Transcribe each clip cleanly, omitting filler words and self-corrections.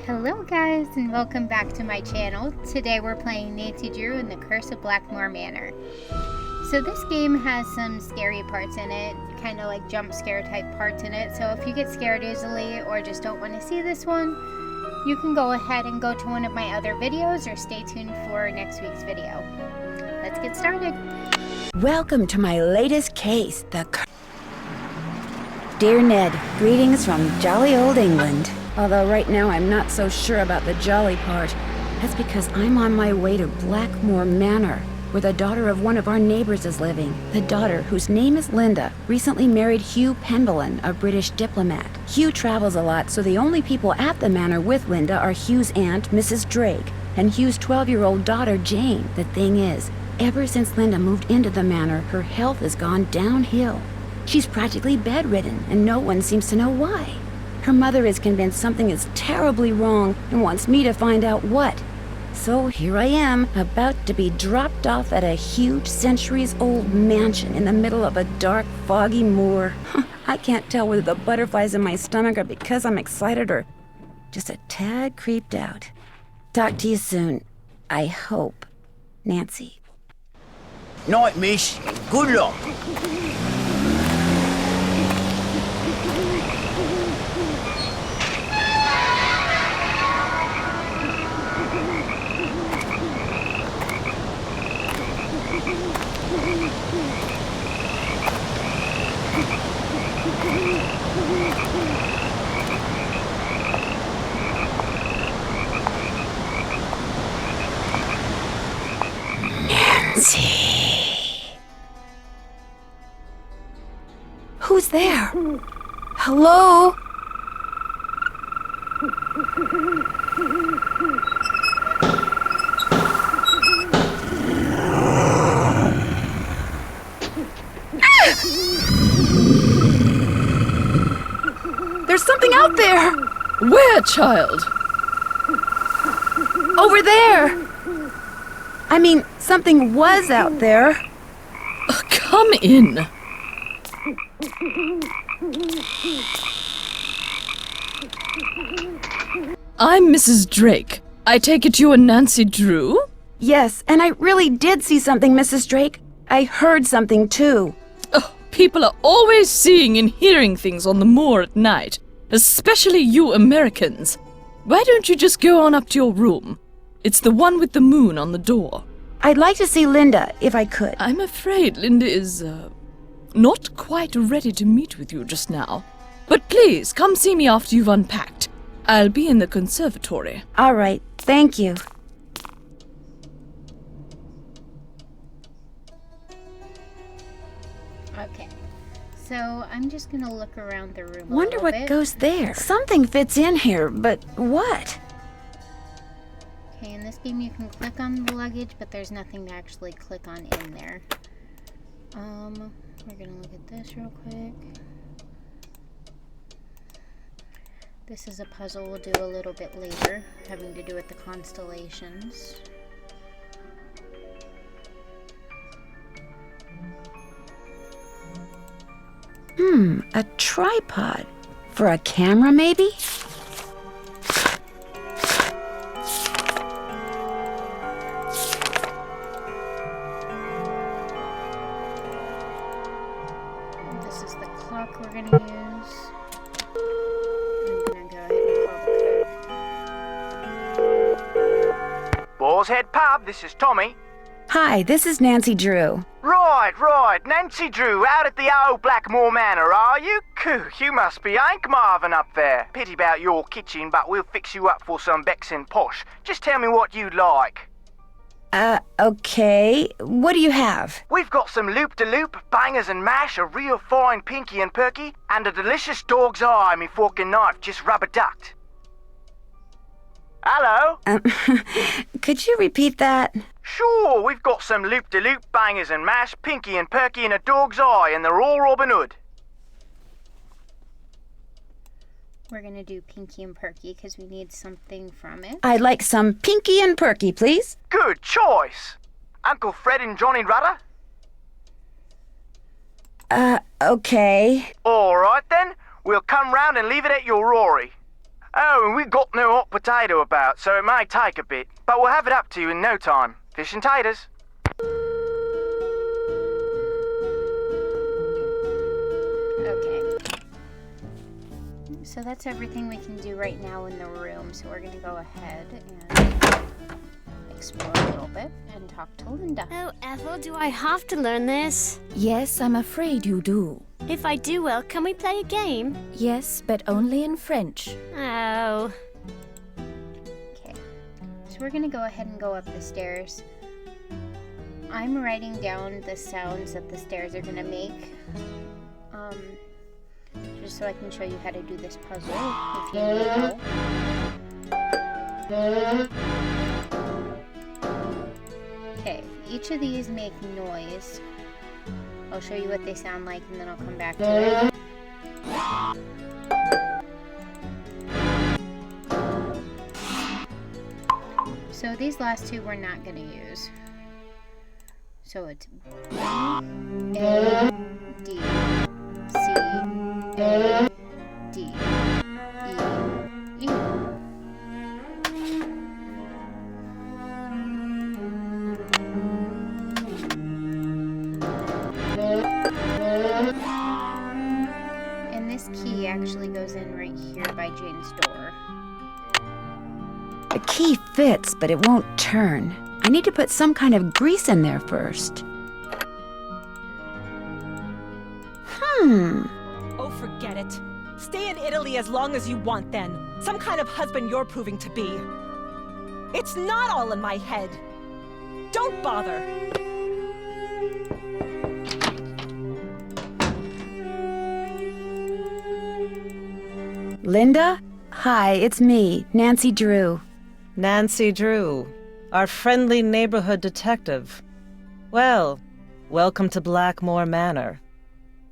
Hello guys, and welcome back to my channel. Today we're playing Nancy Drew in the Curse of Blackmoor Manor. So this game has some scary parts in it, kind of like jump scare type parts in it. So if you get scared easily or just don't want to see this one, you can go ahead and go to one of my other videos or stay tuned for next week's video. Let's get started. Welcome to my latest case, Dear Ned, greetings from jolly old England. Although right now I'm not so sure about the jolly part. That's because I'm on my way to Blackmoor Manor, where the daughter of one of our neighbors is living. The daughter, whose name is Linda, recently married Hugh Pendleton, a British diplomat. Hugh travels a lot, so the only people at the manor with Linda are Hugh's aunt, Mrs. Drake, and Hugh's 12-year-old daughter, Jane. The thing is, ever since Linda moved into the manor, her health has gone downhill. She's practically bedridden, and no one seems to know why. Her mother is convinced something is terribly wrong and wants me to find out what. So here I am, about to be dropped off at a huge centuries-old mansion in the middle of a dark, foggy moor. I can't tell whether the butterflies in my stomach are because I'm excited or just a tad creeped out. Talk to you soon. I hope. Nancy. Night, miss. Good luck. Who's there? Hello? There's something out there! Where, child? Over there! I mean, something was out there. Come in. I'm Mrs. Drake. I take it you are Nancy Drew? Yes, and I really did see something, Mrs. Drake. I heard something, too. Oh, people are always seeing and hearing things on the moor at night, especially you Americans. Why don't you just go on up to your room? It's the one with the moon on the door. I'd like to see Linda, if I could. I'm afraid Linda is, not quite ready to meet with you just now. But please, come see me after you've unpacked. I'll be in the conservatory. All right, thank you. Okay, so I'm just gonna look around the room Wonder a what little bit. goes there. Something fits in here, but what? Okay, in this game you can click on the luggage, but there's nothing to actually click on in there. We're gonna look at this real quick. This is a puzzle we'll do a little bit later, having to do with the constellations. A tripod. For a camera, maybe? This is the clock we're gonna use. I'm gonna go ahead and call the code. Boar's Head Pub, this is Tommy. Hi, this is Nancy Drew. Right. Nancy Drew, out at the old Blackmoor Manor, are you? Coo, you must be Hank Marvin up there. Pity about your kitchen, but we'll fix you up for some Bexon posh. Just tell me what you'd like. Okay. What do you have? We've got some loop-de-loop, bangers and mash, a real fine pinky and perky, and a delicious dog's eye, me fork and knife just rubber-ducked. Hello? Could you repeat that? Sure, we've got some loop-de-loop, bangers and mash, pinky and perky, and a dog's eye, and they're all Robin Hood. We're gonna do Pinky and Perky because we need something from it. I'd like some Pinky and Perky, please. Good choice. Uncle Fred and Johnny Rudder? Okay. All right then. We'll come round and leave it at your Rory. Oh, and we've got no hot potato about, so it might take a bit. But we'll have it up to you in no time. Fish and taters. Okay. So that's everything we can do right now in the room. So we're gonna go ahead and explore a little bit and talk to Linda. Oh, Ethel, do I have to learn this? Yes, I'm afraid you do. If I do well, can we play a game? Yes, but only in French. Oh. Okay. So we're gonna go ahead and go up the stairs. I'm writing down the sounds that the stairs are gonna make. Just so I can show you how to do this puzzle if you need help. Okay, each of these make noise. I'll show you what they sound like and then I'll come back to it. So these last two we're not going to use. So it's B, A, D, C, A, D, E, E. And this key actually goes in right here by Jane's door. The key fits, but it won't turn. I need to put some kind of grease in there first. Oh, forget it. Stay in Italy as long as you want, then. Some kind of husband you're proving to be. It's not all in my head. Don't bother. Linda? Hi, it's me, Nancy Drew. Nancy Drew, our friendly neighborhood detective. Well, welcome to Blackmoor Manor.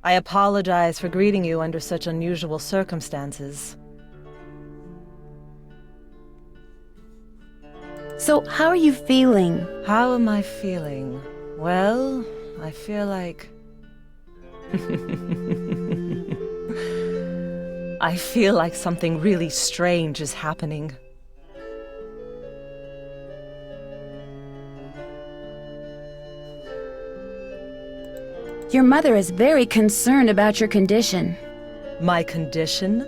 I apologize for greeting you under such unusual circumstances. So, how are you feeling? How am I feeling? Well, I feel like... I feel like something really strange is happening. Your mother is very concerned about your condition. My condition?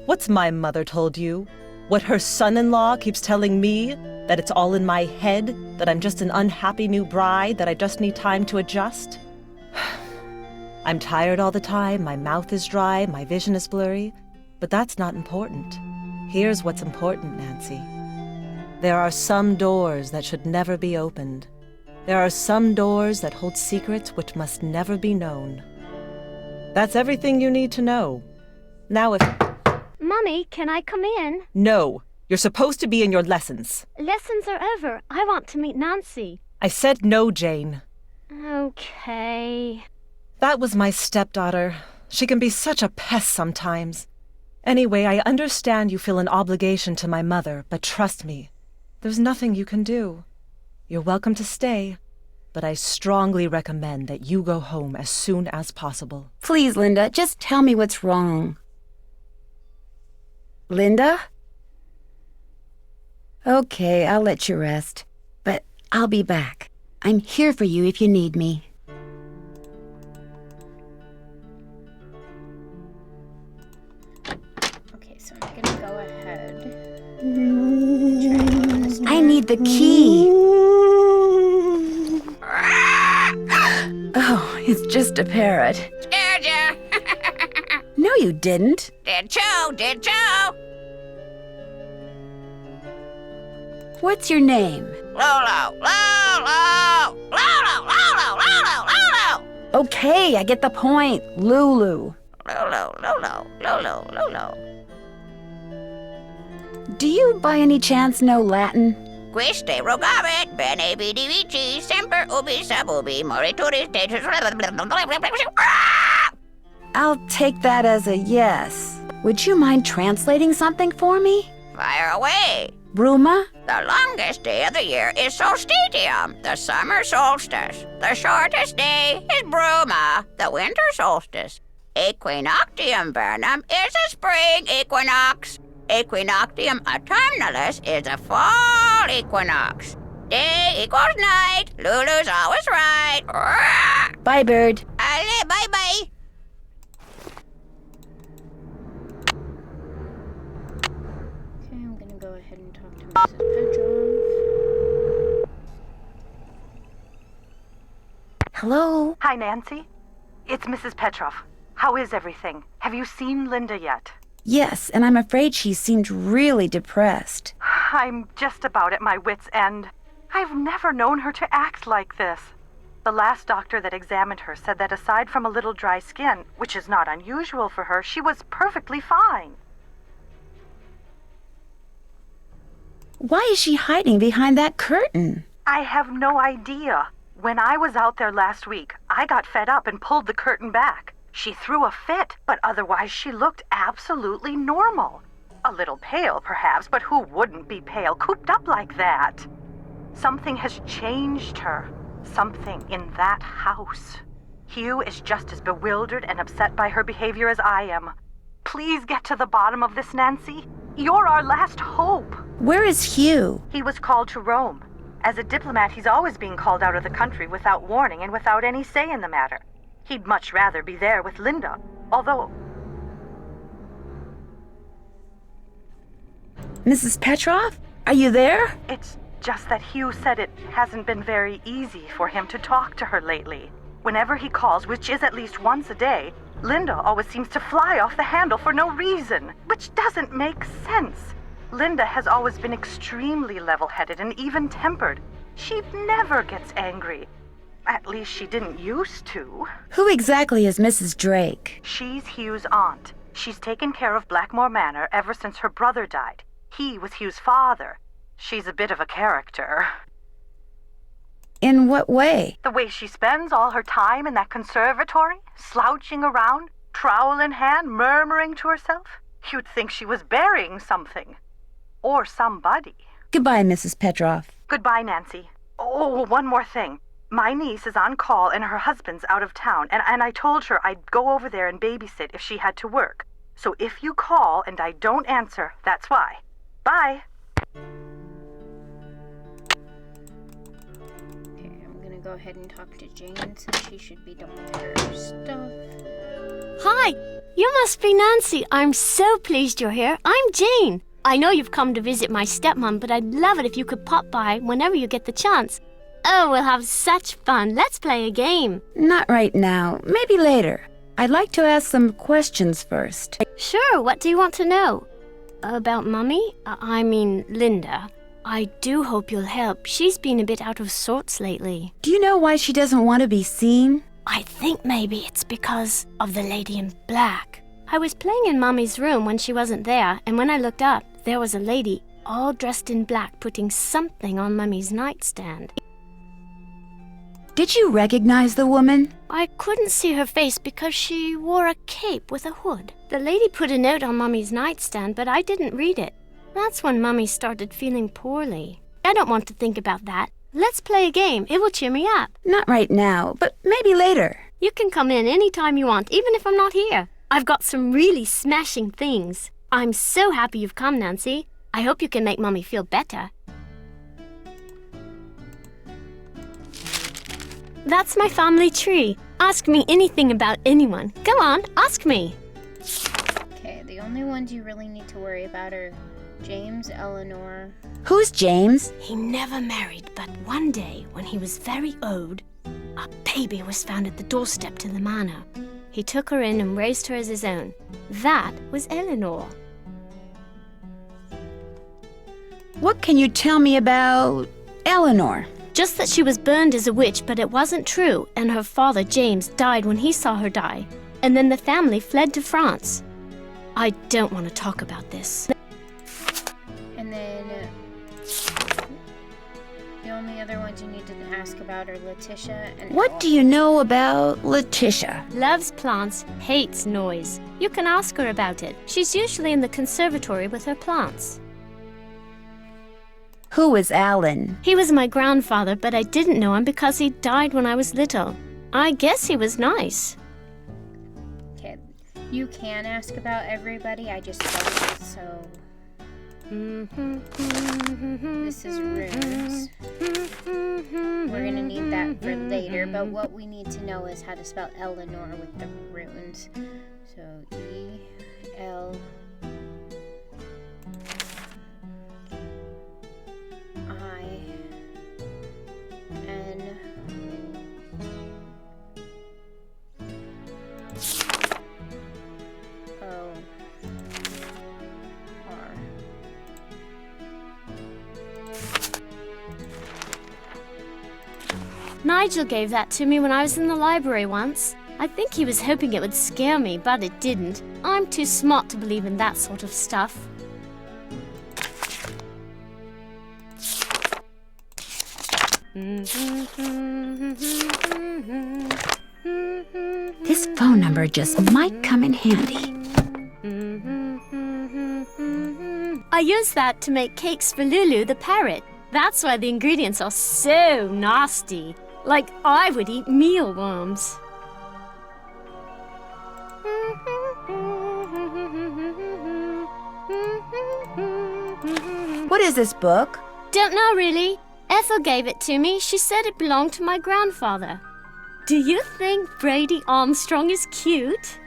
What's my mother told you? What her son-in-law keeps telling me? That it's all in my head? That I'm just an unhappy new bride? That I just need time to adjust? I'm tired all the time, my mouth is dry, my vision is blurry. But that's not important. Here's what's important, Nancy. There are some doors that should never be opened. There are some doors that hold secrets which must never be known. That's everything you need to know. Now if... Mummy, can I come in? No, you're supposed to be in your lessons. Lessons are over. I want to meet Nancy. I said no, Jane. Okay. That was my stepdaughter. She can be such a pest sometimes. Anyway, I understand you feel an obligation to my mother, but trust me, there's nothing you can do. You're welcome to stay, but I strongly recommend that you go home as soon as possible. Please, Linda, just tell me what's wrong. Linda? Okay, I'll let you rest, but I'll be back. I'm here for you if you need me. Okay, so I'm gonna go ahead. I need the key. Oh, it's just a parrot. Scared ya? No, you didn't. Did Joe? Did Joe? What's your name? Lolo, Lolo, Lolo, Lolo, Lolo, Lolo. Okay, I get the point. Lulu. Lolo, Lolo, Lolo, Lolo. Do you by any chance know Latin? Quiste rogabit, bene vidi vici, semper ubi sub ubi, morituris detus. I'll take that as a yes. Would you mind translating something for me? Fire away. Bruma? The longest day of the year is solstitium, the summer solstice. The shortest day is bruma, the winter solstice. Equinoctium vernum is a spring equinox. Equinoctium autumnalis is a fall equinox. Day equals night. Lulu's always right. Bye, Bird. Ale, bye-bye. Okay, I'm gonna go ahead and talk to Mrs. Petrov. Hello? Hi, Nancy. It's Mrs. Petrov. How is everything? Have you seen Linda yet? Yes, and I'm afraid she seemed really depressed. I'm just about at my wit's end. I've never known her to act like this. The last doctor that examined her said that aside from a little dry skin, which is not unusual for her, she was perfectly fine. Why is she hiding behind that curtain? I have no idea. When I was out there last week, I got fed up and pulled the curtain back. She threw a fit, but otherwise she looked absolutely normal. A little pale, perhaps, but who wouldn't be pale, cooped up like that? Something has changed her. Something in that house. Hugh is just as bewildered and upset by her behavior as I am. Please get to the bottom of this, Nancy. You're our last hope. Where is Hugh? He was called to Rome. As a diplomat, he's always being called out of the country without warning and without any say in the matter. He'd much rather be there with Linda, although... Mrs. Petrov? Are you there? It's just that Hugh said it hasn't been very easy for him to talk to her lately. Whenever he calls, which is at least once a day, Linda always seems to fly off the handle for no reason, which doesn't make sense. Linda has always been extremely level-headed and even-tempered. She never gets angry. At least she didn't used to. Who exactly is Mrs. Drake? She's Hugh's aunt. She's taken care of Blackmoor Manor ever since her brother died. He was Hugh's father. She's a bit of a character. In what way? The way she spends all her time in that conservatory, slouching around, trowel in hand, murmuring to herself. You'd think she was burying something. Or somebody. Goodbye, Mrs. Petrov. Goodbye, Nancy. Oh, one more thing. My niece is on call and her husband's out of town, and I told her I'd go over there and babysit if she had to work. So if you call and I don't answer, that's why. Bye. Okay, I'm gonna go ahead and talk to Jane since she should be done with her stuff. Hi! You must be Nancy. I'm so pleased you're here. I'm Jane. I know you've come to visit my stepmom, but I'd love it if you could pop by whenever you get the chance. Oh, we'll have such fun. Let's play a game. Not right now. Maybe later. I'd like to ask some questions first. Sure, what do you want to know? About Mummy? I mean, Linda. I do hope you'll help. She's been a bit out of sorts lately. Do you know why she doesn't want to be seen? I think maybe it's because of the lady in black. I was playing in Mummy's room when she wasn't there, and when I looked up, there was a lady all dressed in black putting something on Mummy's nightstand. Did you recognize the woman? I couldn't see her face because she wore a cape with a hood. The lady put a note on Mummy's nightstand, but I didn't read it. That's when Mummy started feeling poorly. I don't want to think about that. Let's play a game. It will cheer me up. Not right now, but maybe later. You can come in any time you want, even if I'm not here. I've got some really smashing things. I'm so happy you've come, Nancy. I hope you can make Mummy feel better. That's my family tree. Ask me anything about anyone. Go on, ask me. Okay, the only ones you really need to worry about are James, Eleanor. Who's James? He never married, but one day, when he was very old, a baby was found at the doorstep to the manor. He took her in and raised her as his own. That was Eleanor. What can you tell me about Eleanor? Just that she was burned as a witch, but it wasn't true, and her father, James, died when he saw her die. And then the family fled to France. I don't want to talk about this. And then the only other ones you need to ask about are Letitia and What do you know about Letitia? Loves plants, hates noise. You can ask her about it. She's usually in the conservatory with her plants. Who is Alan? He was my grandfather, but I didn't know him because he died when I was little. I guess he was nice. Okay, you can ask about everybody, I just don't, so... This is runes. We're gonna need that for later, but what we need to know is how to spell Eleanor with the runes. So E-L... Nigel gave that to me when I was in the library once. I think he was hoping it would scare me, but it didn't. I'm too smart to believe in that sort of stuff. This phone number just might come in handy. I use that to make cakes for Lulu the parrot. That's why the ingredients are so nasty. Like I would eat mealworms. What is this book? Don't know really. Ethel gave it to me. She said it belonged to my grandfather. Do you think Brady Armstrong is cute?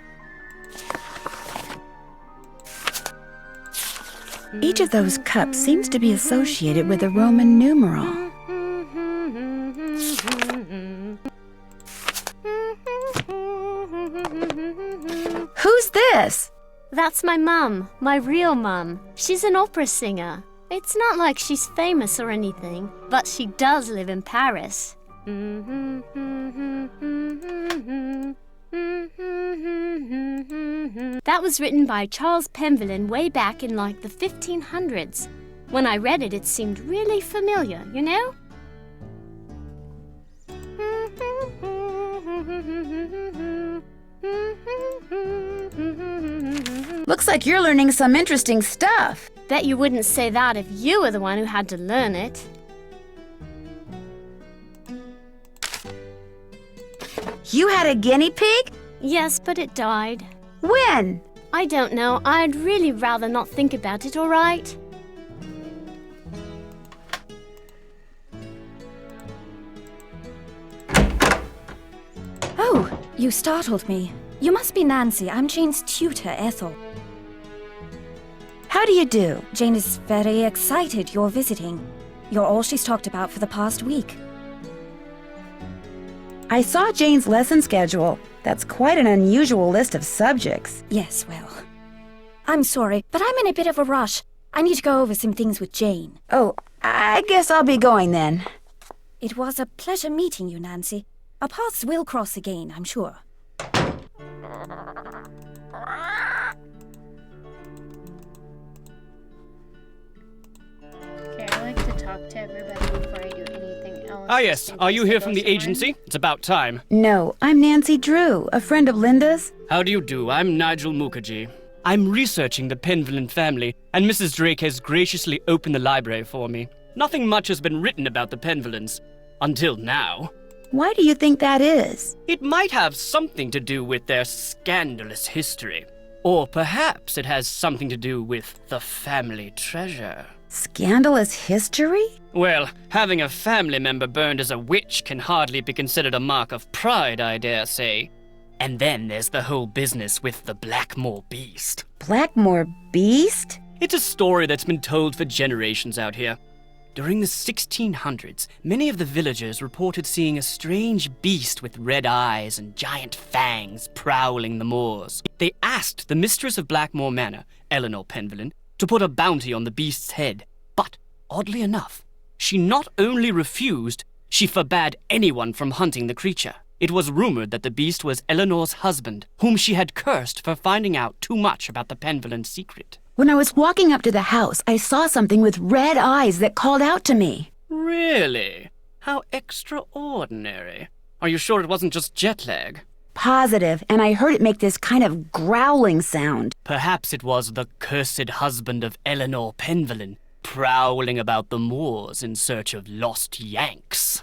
Each of those cups seems to be associated with a Roman numeral. Who's this? That's my mum, my real mum. She's an opera singer. It's not like she's famous or anything, but she does live in Paris. That was written by Charles Penvillin way back in like the 1500s. When I read it, it seemed really familiar, you know? Looks like you're learning some interesting stuff. Bet you wouldn't say that if you were the one who had to learn it. You had a guinea pig? Yes, but it died. When? I don't know. I'd really rather not think about it, all right? Oh, you startled me. You must be Nancy. I'm Jane's tutor, Ethel. How do you do? Jane is very excited you're visiting. You're all she's talked about for the past week. I saw Jane's lesson schedule. That's quite an unusual list of subjects. Yes, well, I'm sorry, but I'm in a bit of a rush. I need to go over some things with Jane. Oh, I guess I'll be going then. It was a pleasure meeting you, Nancy. Our paths will cross again, I'm sure. Okay, I like to talk to everybody before I do anything else. Ah, yes. Are you here from the agency? It's about time. No, I'm Nancy Drew, a friend of Linda's. How do you do? I'm Nigel Mukherjee. I'm researching the Penvillin family, and Mrs. Drake has graciously opened the library for me. Nothing much has been written about the Penvillins. Until now. Why do you think that is? It might have something to do with their scandalous history. Or perhaps it has something to do with the family treasure. Scandalous history? Well, having a family member burned as a witch can hardly be considered a mark of pride, I dare say. And then there's the whole business with the Blackmoor beast. Blackmoor beast? It's a story that's been told for generations out here. During the 1600s, many of the villagers reported seeing a strange beast with red eyes and giant fangs prowling the moors. They asked the mistress of Blackmoor Manor, Eleanor Penvillin, to put a bounty on the beast's head. But, oddly enough, she not only refused, she forbade anyone from hunting the creature. It was rumored that the beast was Eleanor's husband, whom she had cursed for finding out too much about the Penvillin secret. When I was walking up to the house, I saw something with red eyes that called out to me. Really? How extraordinary. Are you sure it wasn't just jet lag? Positive, and I heard it make this kind of growling sound. Perhaps it was the cursed husband of Eleanor Penvillin, prowling about the moors in search of lost Yanks.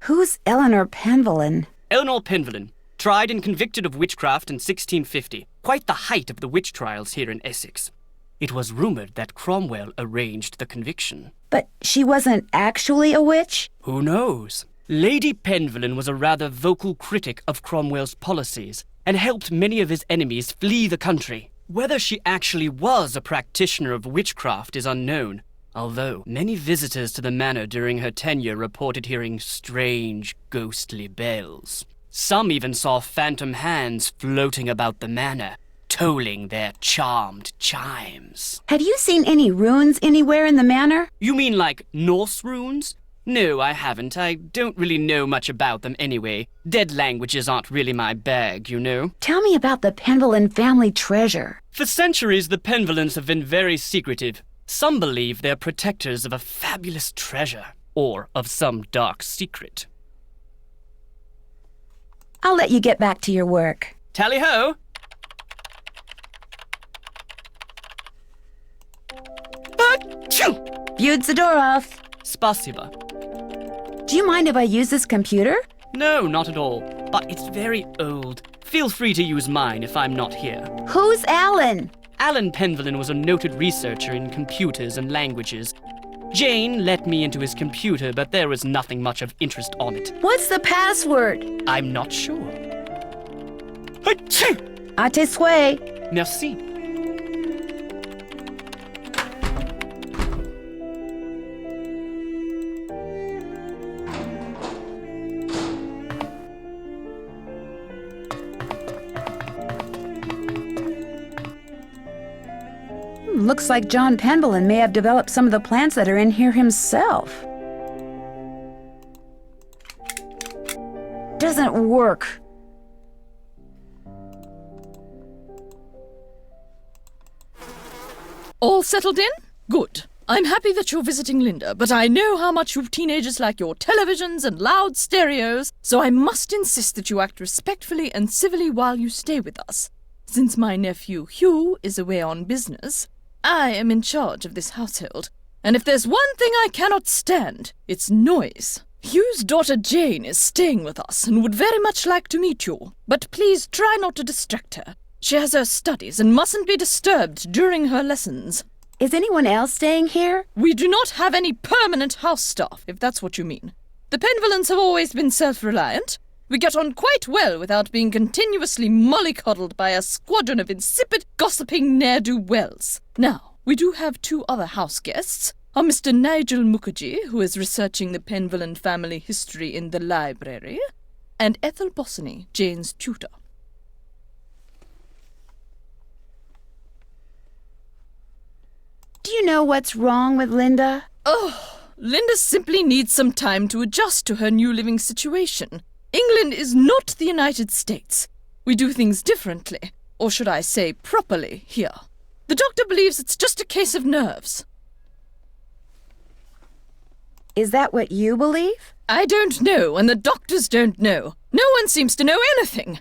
Who's Eleanor Penvillin? Eleanor Penvillin, tried and convicted of witchcraft in 1650. Quite the height of the witch trials here in Essex. It was rumored that Cromwell arranged the conviction. But she wasn't actually a witch? Who knows? Lady Penvellyn was a rather vocal critic of Cromwell's policies and helped many of his enemies flee the country. Whether she actually was a practitioner of witchcraft is unknown, although many visitors to the manor during her tenure reported hearing strange, ghostly bells. Some even saw phantom hands floating about the manor, tolling their charmed chimes. Have you seen any runes anywhere in the manor? You mean like Norse runes? No, I haven't. I don't really know much about them anyway. Dead languages aren't really my bag, you know. Tell me about the Penvellyn family treasure. For centuries, the Penvellyns have been very secretive. Some believe they're protectors of a fabulous treasure, or of some dark secret. I'll let you get back to your work. Tally-ho! Viewed Zadorov. Spasiba. Do you mind if I use this computer? No, not at all. But it's very old. Feel free to use mine if I'm not here. Who's Alan? Alan Penvellyn was a noted researcher in computers and languages. Jane let me into his computer, but there was nothing much of interest on it. What's the password? I'm not sure. À tes souhaits. Merci. Looks like John Penvellyn may have developed some of the plants that are in here himself. Doesn't work. All settled in? Good. I'm happy that you're visiting Linda, but I know how much you teenagers like your televisions and loud stereos, so I must insist that you act respectfully and civilly while you stay with us. Since my nephew Hugh is away on business, I am in charge of this household, and if there's one thing I cannot stand, it's noise. Hugh's daughter Jane is staying with us and would very much like to meet you, but please try not to distract her. She has her studies and mustn't be disturbed during her lessons. Is anyone else staying here? We do not have any permanent house staff, if that's what you mean. The Penvellyns have always been self-reliant. We get on quite well without being continuously mollycoddled by a squadron of insipid, gossiping ne'er-do-wells. Now, we do have two other house guests, a Mr. Nigel Mukherjee, who is researching the Penvellyn family history in the library, and Ethel Bossany, Jane's tutor. Do you know what's wrong with Linda? Oh, Linda simply needs some time to adjust to her new living situation. England is not the United States. We do things differently, or should I say properly, here. The doctor believes it's just a case of nerves. Is that what you believe? I don't know, and the doctors don't know. No one seems to know anything.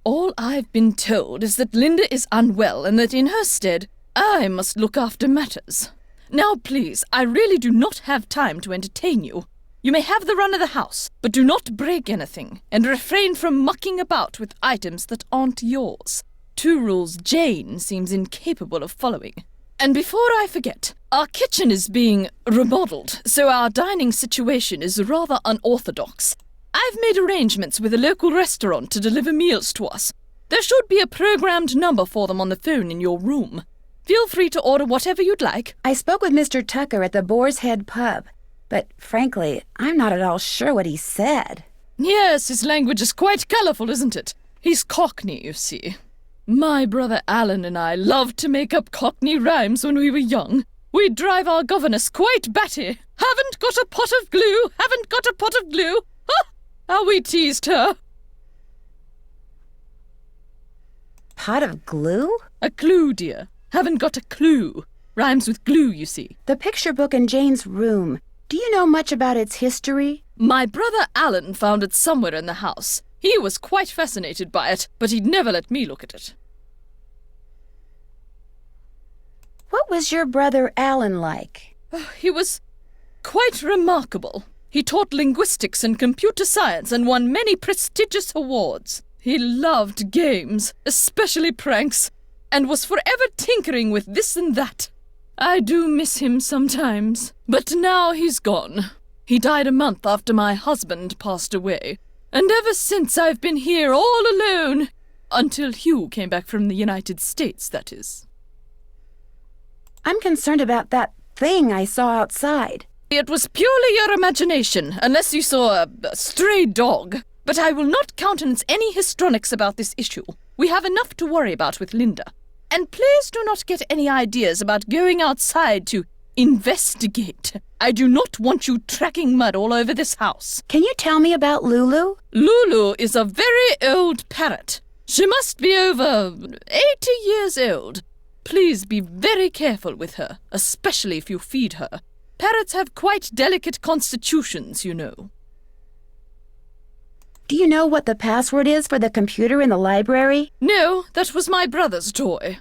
All I've been told is that Linda is unwell and that in her stead, I must look after matters. Now, please, I really do not have time to entertain you. You may have the run of the house, but do not break anything, and refrain from mucking about with items that aren't yours. Two rules Jane seems incapable of following. And before I forget, our kitchen is being remodeled, so our dining situation is rather unorthodox. I've made arrangements with a local restaurant to deliver meals to us. There should be a programmed number for them on the phone in your room. Feel free to order whatever you'd like. I spoke with Mr. Tucker at the Boar's Head pub, but frankly, I'm not at all sure what he said. Yes, his language is quite colourful, isn't it? He's Cockney, you see. My brother Alan and I loved to make up Cockney rhymes when we were young. We'd drive our governess quite batty. Haven't got a pot of glue, haven't got a pot of glue. Ha! How we teased her. Pot of glue? A clue, dear. Haven't got a clue. Rhymes with glue, you see. The picture book in Jane's room. Do you know much about its history? My brother Alan found it somewhere in the house. He was quite fascinated by it, but he'd never let me look at it. What was your brother Alan like? He was quite remarkable. He taught linguistics and computer science and won many prestigious awards. He loved games, especially pranks. and was forever tinkering with this and that. I do miss him sometimes, but now he's gone. He died a month after my husband passed away, and ever since I've been here all alone. Until Hugh came back from the United States, that is. I'm concerned about that thing I saw outside. It was purely your imagination, unless you saw a stray dog. But I will not countenance any histrionics about this issue. We have enough to worry about with Linda. And please do not get any ideas about going outside to investigate. I do not want you tracking mud all over this house. Can you tell me about Lulu? Lulu is a very old parrot. She must be over 80 years old. Please be very careful with her, especially if you feed her. Parrots have quite delicate constitutions, you know. Do you know what the password is for the computer in the library? No, that was my brother's toy.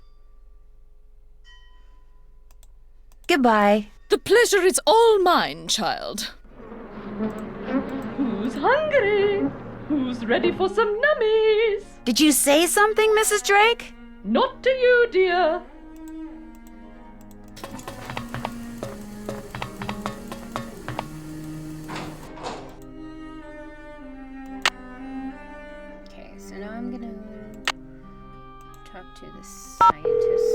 Goodbye. The pleasure is all mine, child. Who's hungry? Who's ready for some nummies? Did you say something, Mrs. Drake? Not to you, dear. Okay, so now I'm gonna talk to the scientist.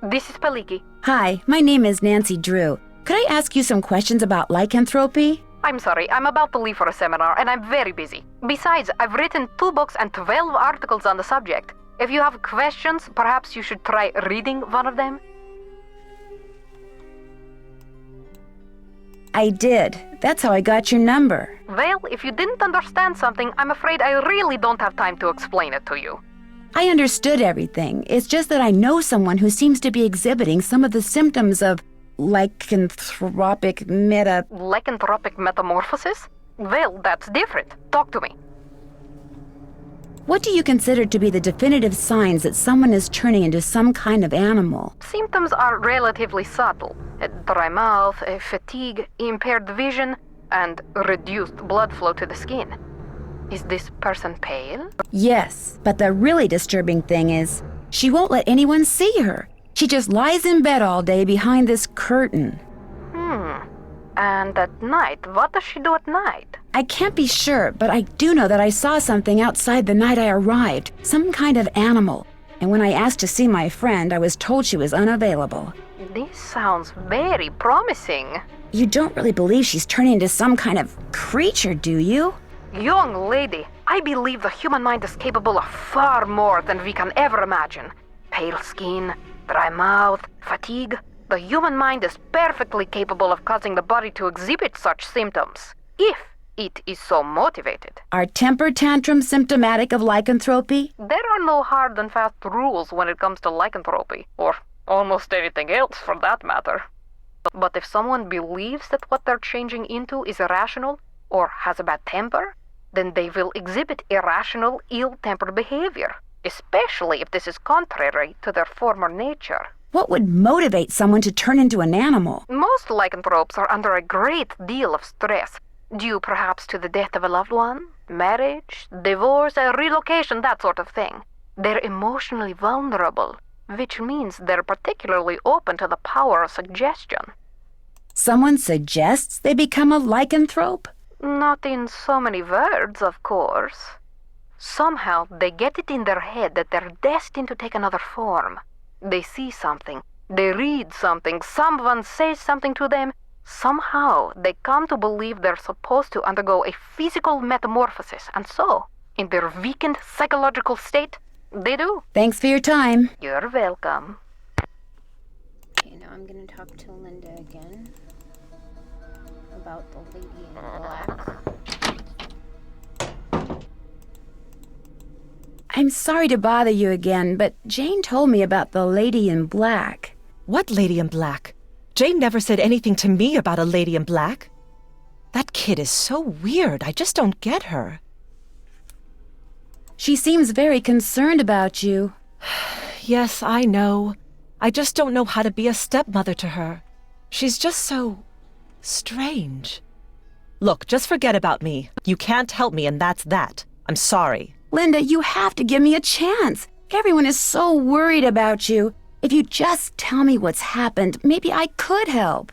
This is Paliki. Hi, my name is Nancy Drew. Could I ask you some questions about lycanthropy? I'm sorry, I'm about to leave for a seminar and I'm very busy. Besides, I've written 2 books and 12 articles on the subject. If you have questions, perhaps you should try reading one of them. I did. That's how I got your number. Well, if you didn't understand something, I'm afraid I really don't have time to explain it to you. I understood everything. It's just that I know someone who seems to be exhibiting some of the symptoms of lycanthropic Lycanthropic metamorphosis? Well, that's different. Talk to me. What do you consider to be the definitive signs that someone is turning into some kind of animal? Symptoms are relatively subtle. A dry mouth, a fatigue, impaired vision, and reduced blood flow to the skin. Is this person pale? Yes, but the really disturbing thing is, she won't let anyone see her. She just lies in bed all day behind this curtain. And at night, what does she do at night? I can't be sure, but I do know that I saw something outside the night I arrived. Some kind of animal. And when I asked to see my friend, I was told she was unavailable. This sounds very promising. You don't really believe she's turning into some kind of creature, do you? Young lady, I believe the human mind is capable of far more than we can ever imagine. Pale skin, dry mouth, fatigue. The human mind is perfectly capable of causing the body to exhibit such symptoms, if it is so motivated. Are temper tantrums symptomatic of lycanthropy? There are no hard and fast rules when it comes to lycanthropy, or almost anything else for that matter. But if someone believes that what they're changing into is irrational, or has a bad temper, then they will exhibit irrational, ill-tempered behavior, especially if this is contrary to their former nature. What would motivate someone to turn into an animal? Most lycanthropes are under a great deal of stress, due perhaps to the death of a loved one, marriage, divorce, a relocation, that sort of thing. They're emotionally vulnerable, which means they're particularly open to the power of suggestion. Someone suggests they become a lycanthrope? Not in so many words, of course. Somehow they get it in their head that they're destined to take another form. They see something, they read something, someone says something to them. Somehow they come to believe they're supposed to undergo a physical metamorphosis, and so, in their weakened psychological state, they do. Thanks for your time. You're welcome. Okay, now I'm gonna talk to Linda again about the lady in black. I'm sorry to bother you again, but Jane told me about the lady in black. What lady in black? Jane never said anything to me about a lady in black. That kid is so weird. I just don't get her. She seems very concerned about you. Yes, I know. I just don't know how to be a stepmother to her. She's just so strange. Look, just forget about me. You can't help me, and that's that. I'm sorry. Linda, you have to give me a chance. Everyone is so worried about you. If you just tell me what's happened, maybe I could help.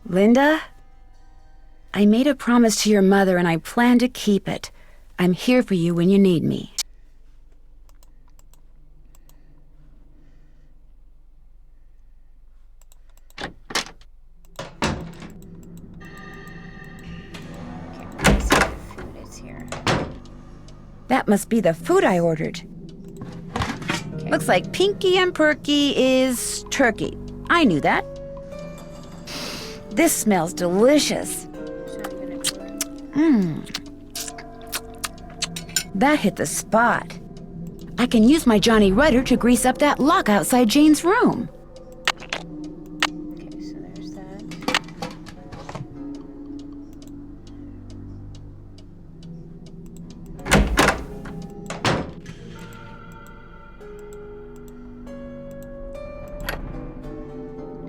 Linda? I made a promise to your mother and I plan to keep it. I'm here for you when you need me. That must be the food I ordered. Okay. Looks like Pinky and Perky is turkey. I knew that. This smells delicious. That hit the spot. I can use my Johnny Rudder to grease up that lock outside Jane's room. Okay, so there's that.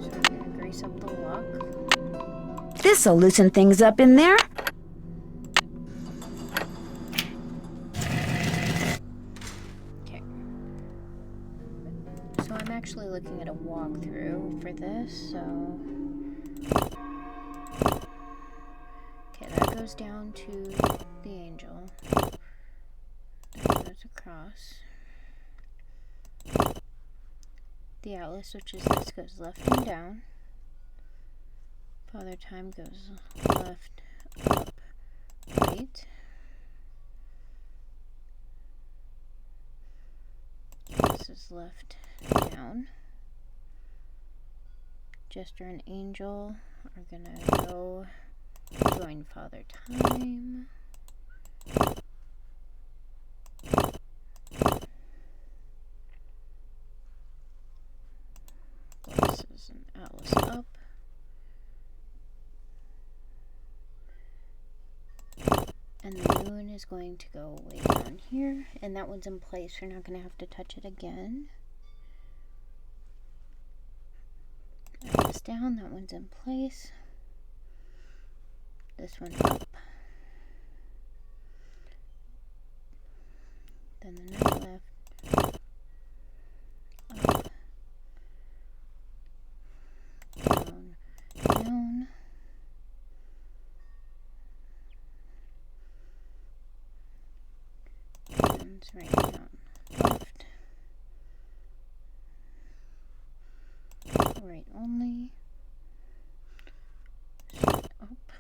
So I'm gonna grease up the lock. This'll loosen things up in there. So I'm actually looking at a walkthrough for this, so... Okay, that goes down to the angel. That goes across. The Atlas, which is this, goes left and down. Father Time goes left, up, right. This is left, down. Jester and Angel are gonna go join Father Time. Glasses and Atlas up. And the moon is going to go way down here, and that one's in place. We're not going to have to touch it again. Atlas down, that one's in place. This one up. Then the night left. Up. Down. Down. Hands right down. Left. Right only. Up.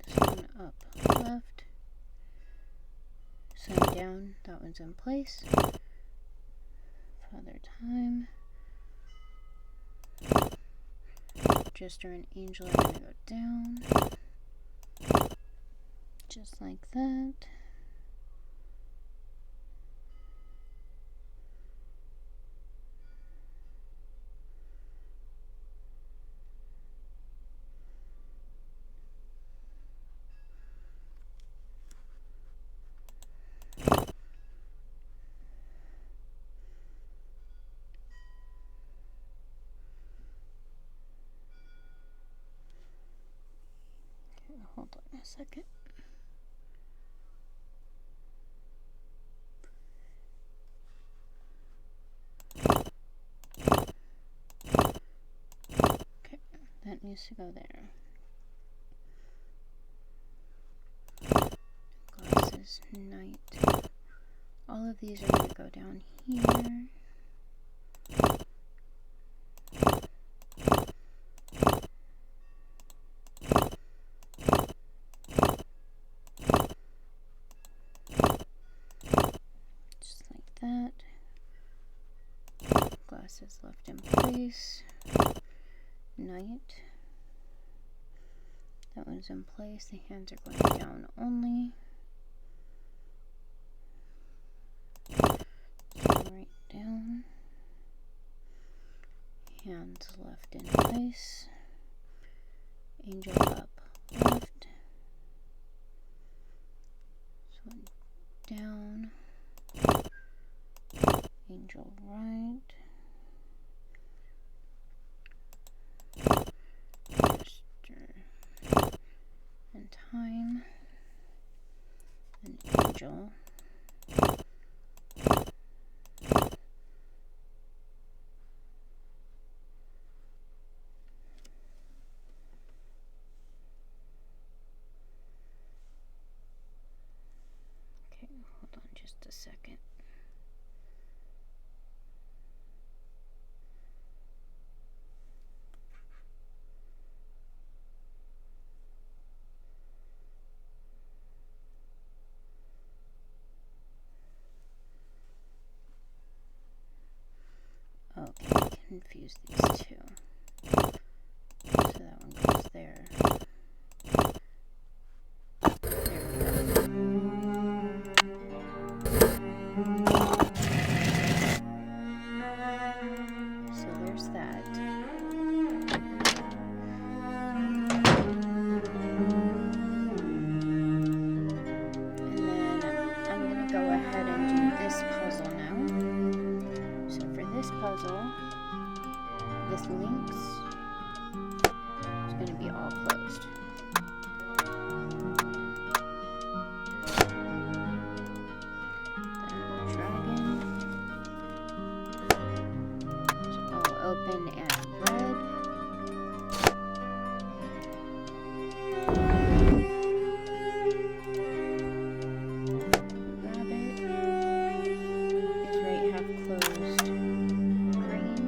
This one up. Left. Sun down. That one's in place. Father Time. Jester and Angel are going to go down. Just like that. Hold on a second. Okay, that needs to go there. Glasses, night. All of these are going to go down here. That. Glasses left in place. Night. That one's in place. The hands are going down only. Right down. Hands left in place. Angel up, left. This one down. Angel right. Jester and Time. schedule. Okay, hold on just a second. Okay, confuse these two. So that one goes there. There we go. So there's that. And then I'm going to go ahead and do this puzzle now. So for this puzzle, this links is going to be all closed. Then the dragon is all open and red. Rabbit is right half closed. Green.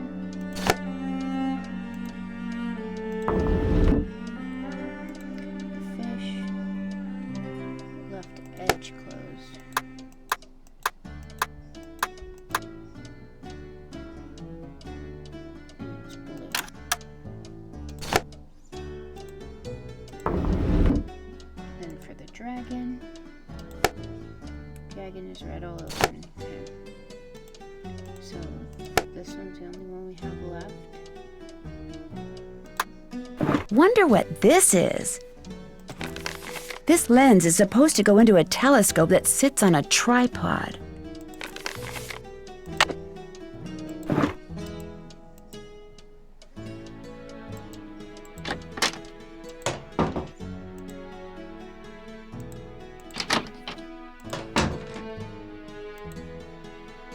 Fish. Left edge closed. And it's blue. Then for the dragon. Dragon is red all open. Okay. So this one's the only one we have left. Wonder what this is. This lens is supposed to go into a telescope that sits on a tripod.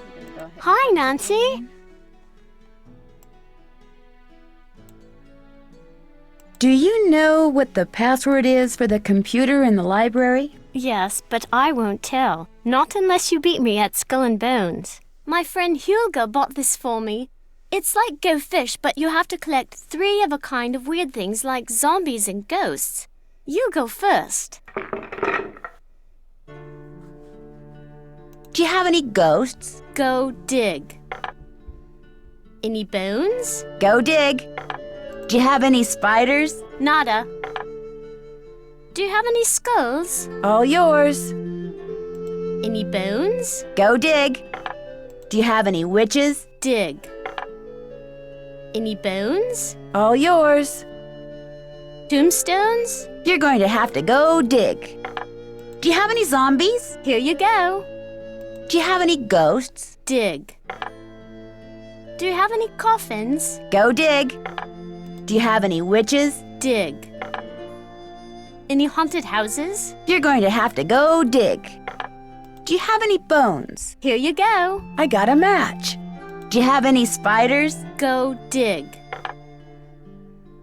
We're gonna go ahead. Hi, Nancy. Do you know what the password is for the computer in the library? Yes, but I won't tell. Not unless you beat me at Skull and Bones. My friend Hugo bought this for me. It's like Go Fish, but you have to collect 3 of a kind of weird things like zombies and ghosts. You go first. Do you have any ghosts? Go dig. Any bones? Go dig. Do you have any spiders? Nada. Do you have any skulls? All yours. Any bones? Go dig. Do you have any witches? Dig. Any bones? All yours. Tombstones? You're going to have to go dig. Do you have any zombies? Here you go. Do you have any ghosts? Dig. Do you have any coffins? Go dig. Do you have any witches? Dig. Any haunted houses? You're going to have to go dig. Do you have any bones? Here you go. I got a match. Do you have any spiders? Go dig.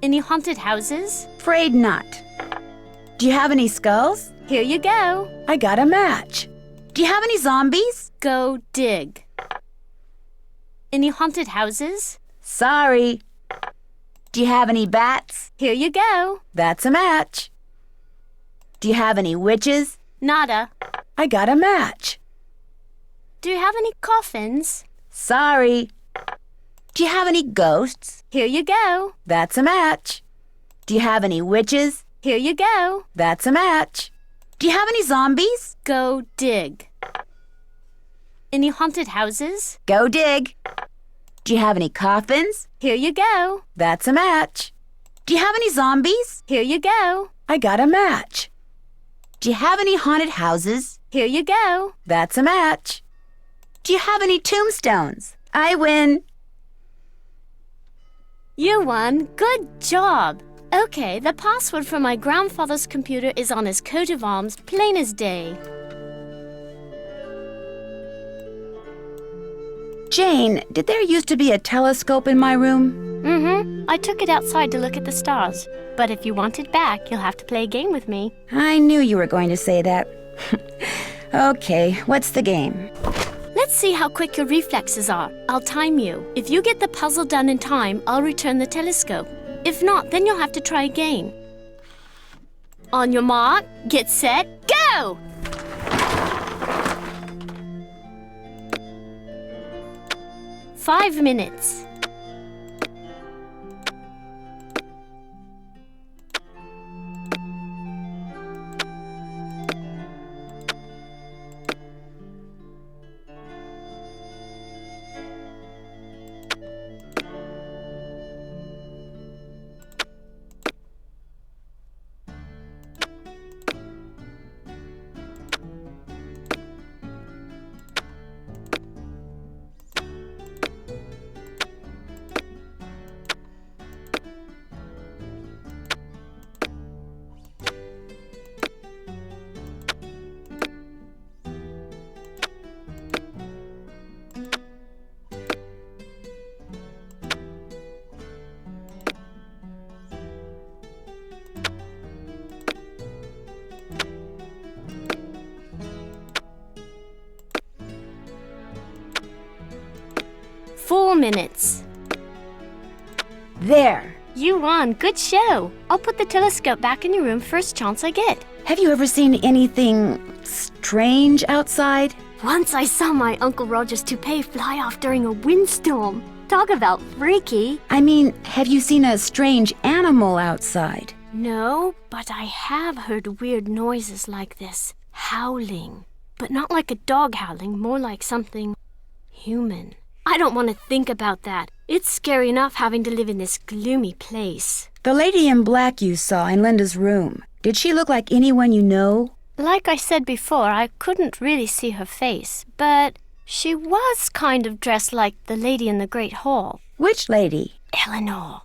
Any haunted houses? Afraid not. Do you have any skulls? Here you go. I got a match. Do you have any zombies? Go dig. Any haunted houses? Sorry. Do you have any bats? Here you go. That's a match. Do you have any witches? Nada. I got a match. Do you have any coffins? Sorry. Do you have any ghosts? Here you go. That's a match. Do you have any witches? Here you go. That's a match. Do you have any zombies? Go dig. Any haunted houses? Go dig. Do you have any coffins? Here you go. That's a match. Do you have any zombies? Here you go. I got a match. Do you have any haunted houses? Here you go. That's a match. Do you have any tombstones? I win. You won. Good job. Okay, the password for my grandfather's computer is on his coat of arms, plain as day. Jane, did there used to be a telescope in my room? Mm-hmm. I took it outside to look at the stars. But if you want it back, you'll have to play a game with me. I knew you were going to say that. Okay, what's the game? Let's see how quick your reflexes are. I'll time you. If you get the puzzle done in time, I'll return the telescope. If not, then you'll have to try again. On your mark, get set, go! Five minutes. Four minutes. There. You won. Good show. I'll put the telescope back in your room first chance I get. Have you ever seen anything strange outside? Once I saw my Uncle Roger's toupee fly off during a windstorm. Talk about freaky. I mean, have you seen a strange animal outside? No, but I have heard weird noises like this. Howling. But not like a dog howling, more like something human. I don't want to think about that. It's scary enough having to live in this gloomy place. The lady in black you saw in Linda's room, did she look like anyone you know? Like I said before, I couldn't really see her face, but she was kind of dressed like the lady in the Great Hall. Which lady? Eleanor.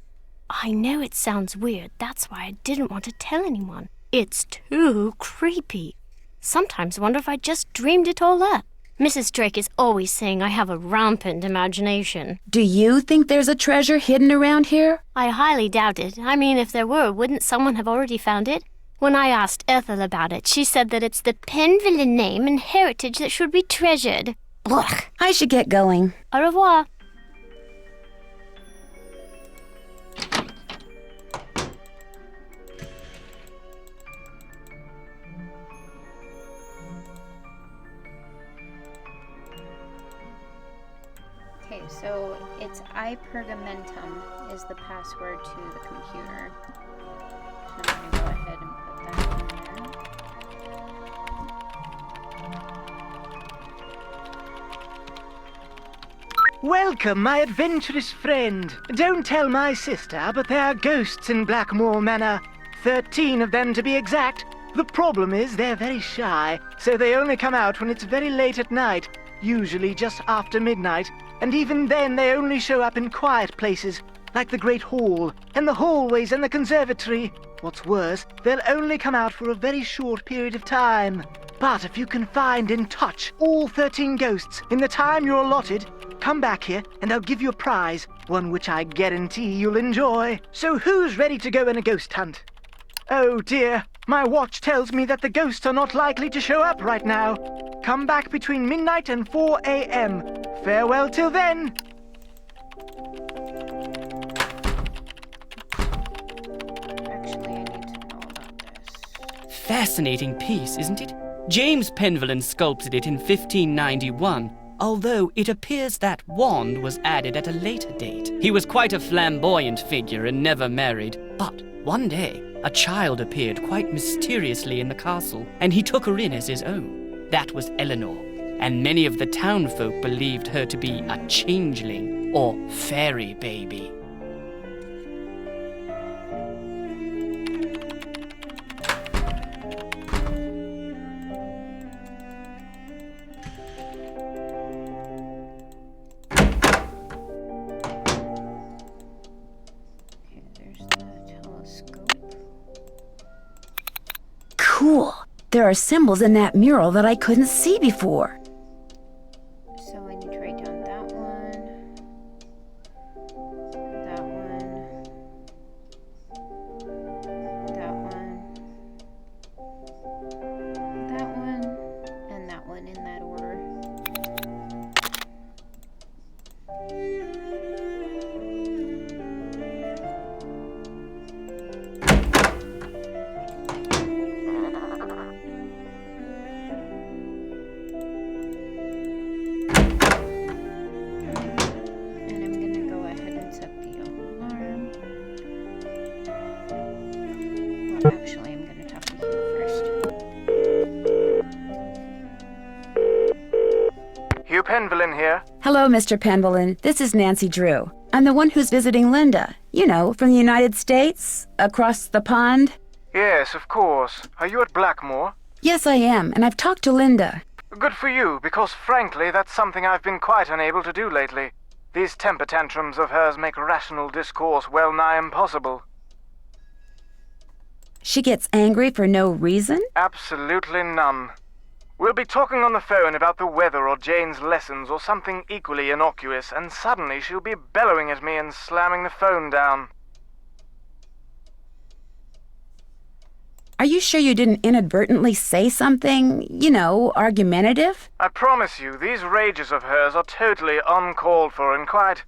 I know it sounds weird. That's why I didn't want to tell anyone. It's too creepy. Sometimes I wonder if I just dreamed it all up. Mrs. Drake is always saying I have a rampant imagination. Do you think there's a treasure hidden around here? I highly doubt it. I mean, if there were, wouldn't someone have already found it? When I asked Ethel about it, she said that it's the Penville name and heritage that should be treasured. Ugh. I should get going. Au revoir. Okay, so it's iPergamentum is the password to the computer. So I'm going to go ahead and put that in there. Welcome, my adventurous friend. Don't tell my sister, but there are ghosts in Blackmoor Manor. 13 of them to be exact. The problem is they're very shy, so they only come out when it's very late at night, usually just after midnight. And even then they only show up in quiet places, like the Great Hall, and the hallways and the conservatory. What's worse, they'll only come out for a very short period of time. But if you can find and touch all 13 ghosts in the time you're allotted, come back here and I'll give you a prize, one which I guarantee you'll enjoy. So who's ready to go on a ghost hunt? Oh dear, my watch tells me that the ghosts are not likely to show up right now. Come back between midnight and 4 a.m. Farewell till then. Actually, I need to know about this. Fascinating piece, isn't it? James Penville sculpted it in 1591, although it appears that wand was added at a later date. He was quite a flamboyant figure and never married, but one day, a child appeared quite mysteriously in the castle, and he took her in as his own. That was Eleanor, and many of the townfolk believed her to be a changeling or fairy baby. Okay, there's the telescope. Cool. There are symbols in that mural that I couldn't see before. So I need to write down that one. you, Penvelin here. Hello, Mr. Penvelin. This is Nancy Drew. I'm the one who's visiting Linda. You know, from the United States, across the pond. Yes, of course. Are you at Blackmoor? Yes, I am, and I've talked to Linda. Good for you, because frankly, that's something I've been quite unable to do lately. These temper tantrums of hers make rational discourse well nigh impossible. She gets angry for no reason? Absolutely none. We'll be talking on the phone about the weather or Jane's lessons or something equally innocuous, and suddenly she'll be bellowing at me and slamming the phone down. Are you sure you didn't inadvertently say something, you know, argumentative? I promise you, these rages of hers are totally uncalled for and quite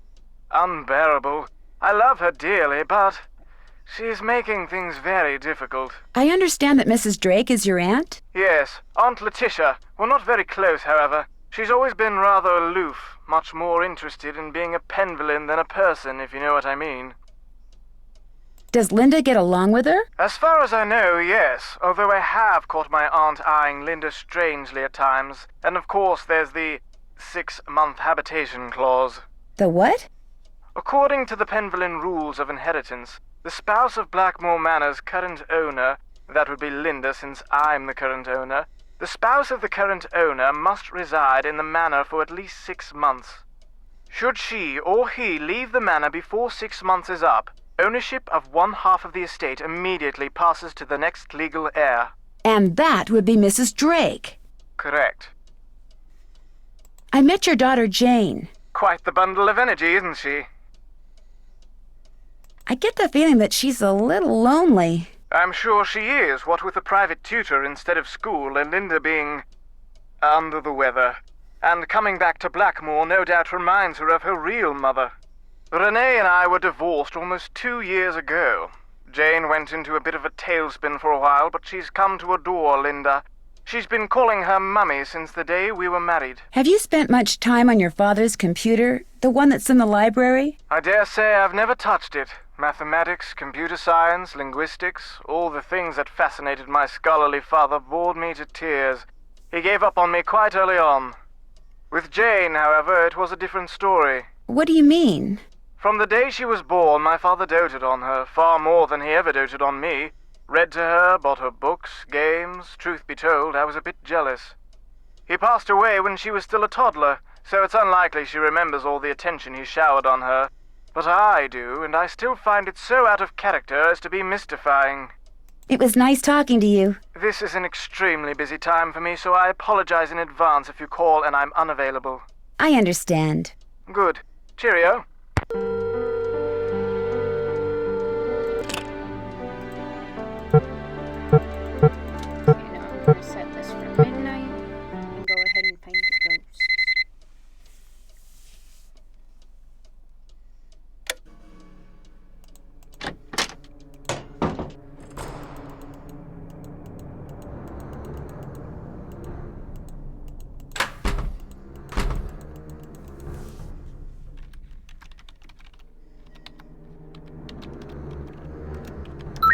unbearable. I love her dearly, but she's making things very difficult. I understand that Mrs. Drake is your aunt? Yes, Aunt Letitia. We're not very close, however. She's always been rather aloof, much more interested in being a Penvelin than a person, if you know what I mean. Does Linda get along with her? As far as I know, yes, although I have caught my aunt eyeing Linda strangely at times. And of course there's the 6-month habitation clause. The what? According to the Penvelin rules of inheritance, the spouse of Blackmoor Manor's current owner, that would be Linda since I'm the current owner, the spouse of the current owner must reside in the manor for at least 6 months. Should she or he leave the manor before 6 months is up, ownership of one half of the estate immediately passes to the next legal heir. And that would be Mrs. Drake. Correct. I met your daughter Jane. Quite the bundle of energy, isn't she? I get the feeling that she's a little lonely. I'm sure she is, what with a private tutor instead of school and Linda being under the weather. And coming back to Blackmoor no doubt reminds her of her real mother. Renee and I were divorced almost 2 years ago. Jane went into a bit of a tailspin for a while, but she's come to adore Linda. She's been calling her Mummy since the day we were married. Have you spent much time on your father's computer? The one that's in the library? I dare say I've never touched it. Mathematics, computer science, linguistics, all the things that fascinated my scholarly father bored me to tears. He gave up on me quite early on. With Jane, however, it was a different story. What do you mean? From the day she was born, my father doted on her, far more than he ever doted on me. Read to her, bought her books, games. Truth be told, I was a bit jealous. He passed away when she was still a toddler, so it's unlikely she remembers all the attention he showered on her. But I do, and I still find it so out of character as to be mystifying. It was nice talking to you. This is an extremely busy time for me, so I apologize in advance if you call and I'm unavailable. I understand. Good. Cheerio. I'm gonna set this for midnight and go ahead and find the ghosts.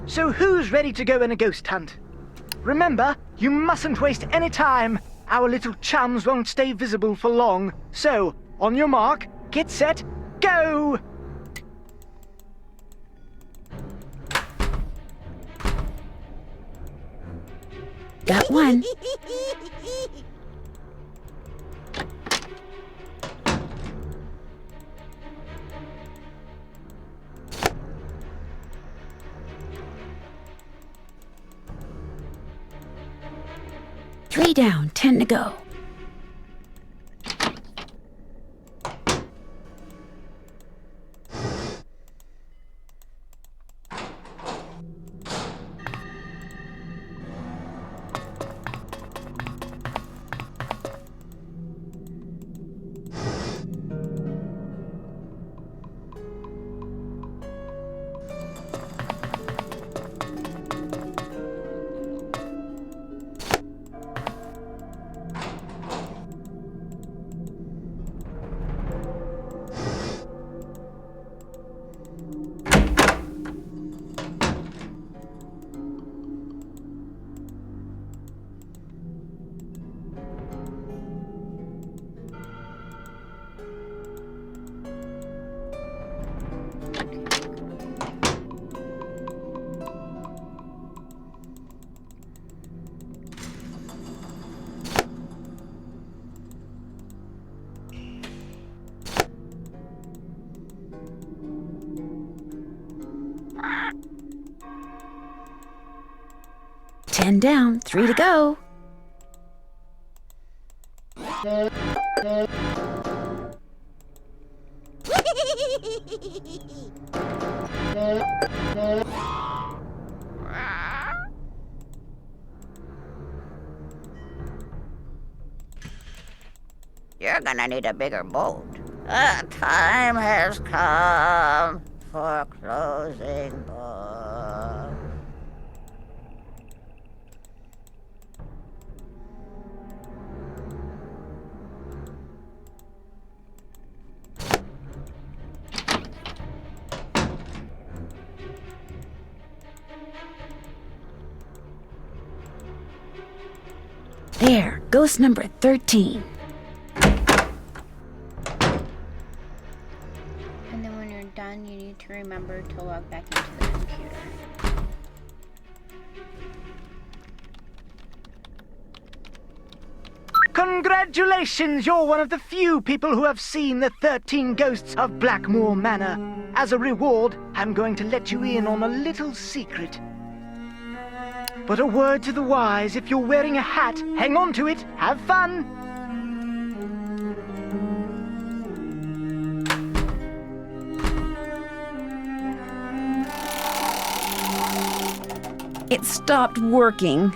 So who's ready to go on a ghost hunt? Remember, you mustn't waste any time. Our little chums won't stay visible for long. So, on your mark, get set, go! Got one. Three down, 10 to go. 10 down, 3 to go. You're gonna need a bigger boat. The time has come for closing book. There, ghost number 13. And then when you're done, you need to remember to log back into the computer. Congratulations! You're one of the few people who have seen the 13 ghosts of Blackmoor Manor. As a reward, I'm going to let you in on a little secret. But a word to the wise, if you're wearing a hat, hang on to it, have fun! It stopped working.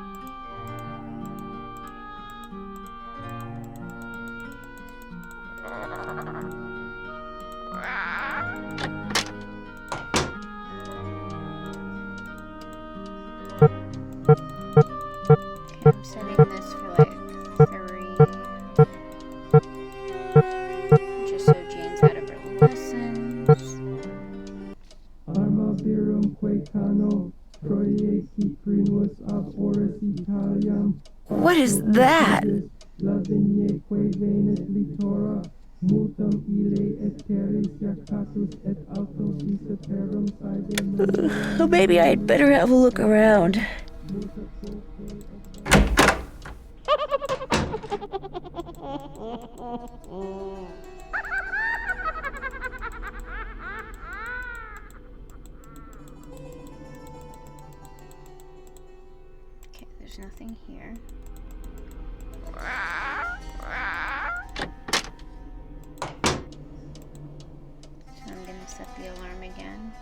I'm setting this for like 3. Just so Jane's out of her lessons. What is that? Maybe I'd better have a look around. Okay, there's nothing here. So I'm gonna set the alarm again.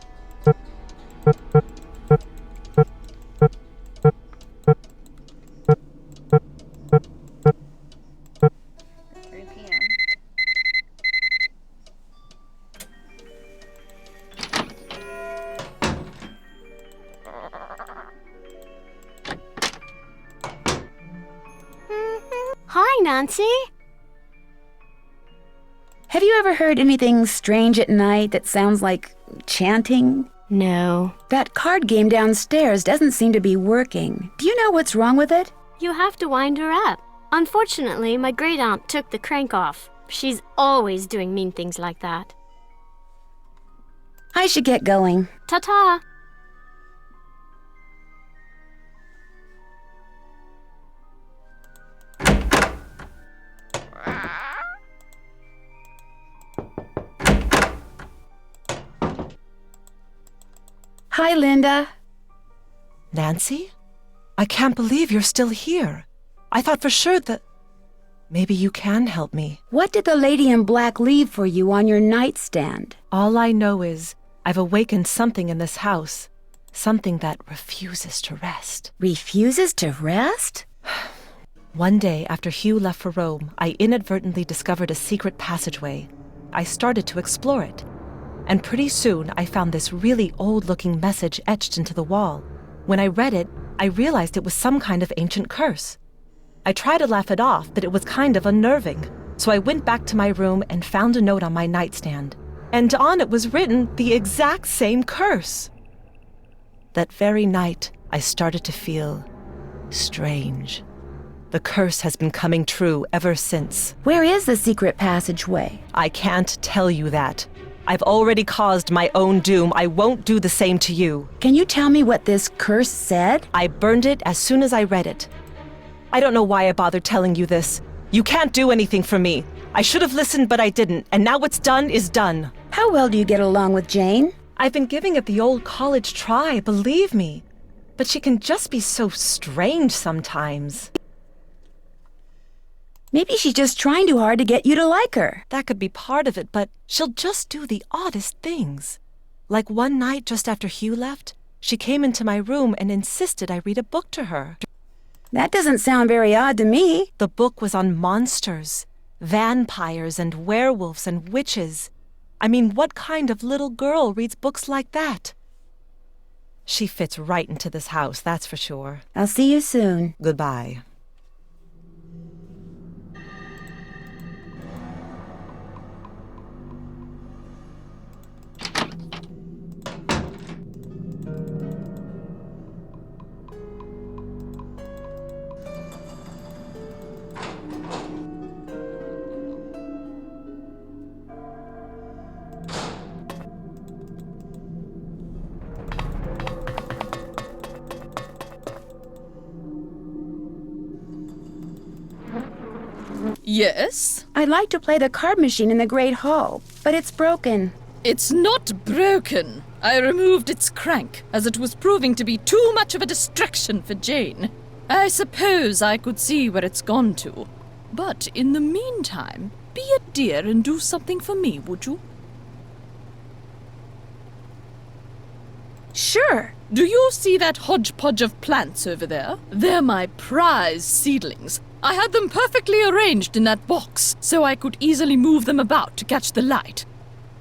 At 3 p.m. Hi, Nancy. Have you ever heard anything strange at night that sounds like chanting? No. That card game downstairs doesn't seem to be working. Do you know what's wrong with it? You have to wind her up. Unfortunately, my great-aunt took the crank off. She's always doing mean things like that. I should get going. Ta-ta! Hi, Linda. Nancy? I can't believe you're still here. I thought for sure that... Maybe you can help me. What did the lady in black leave for you on your nightstand? All I know is I've awakened something in this house. Something that refuses to rest. Refuses to rest? One day after Hugh left for Rome, I inadvertently discovered a secret passageway. I started to explore it. And pretty soon, I found this really old-looking message etched into the wall. When I read it, I realized it was some kind of ancient curse. I tried to laugh it off, but it was kind of unnerving. So I went back to my room and found a note on my nightstand. And on it was written the exact same curse. That very night, I started to feel strange. The curse has been coming true ever since. Where is the secret passageway? I can't tell you that. I've already caused my own doom. I won't do the same to you. Can you tell me what this curse said? I burned it as soon as I read it. I don't know why I bothered telling you this. You can't do anything for me. I should have listened, but I didn't. And now what's done is done. How well do you get along with Jane? I've been giving it the old college try, believe me. But she can just be so strange sometimes. Maybe she's just trying too hard to get you to like her. That could be part of it, but she'll just do the oddest things. Like one night just after Hugh left, she came into my room and insisted I read a book to her. That doesn't sound very odd to me. The book was on monsters, vampires and werewolves and witches. I mean, what kind of little girl reads books like that? She fits right into this house, that's for sure. I'll see you soon. Goodbye. Yes? I'd like to play the card machine in the Great Hall, but it's broken. It's not broken. I removed its crank, as it was proving to be too much of a distraction for Jane. I suppose I could see where it's gone to. But in the meantime, be a dear and do something for me, would you? Sure. Do you see that hodgepodge of plants over there? They're my prize seedlings. I had them perfectly arranged in that box, so I could easily move them about to catch the light.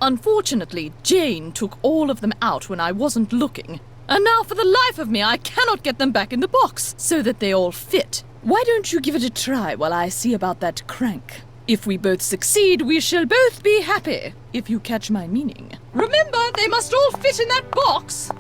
Unfortunately, Jane took all of them out when I wasn't looking, and now for the life of me I cannot get them back in the box, so that they all fit. Why don't you give it a try while I see about that crank? If we both succeed, we shall both be happy, if you catch my meaning. Remember, they must all fit in that box!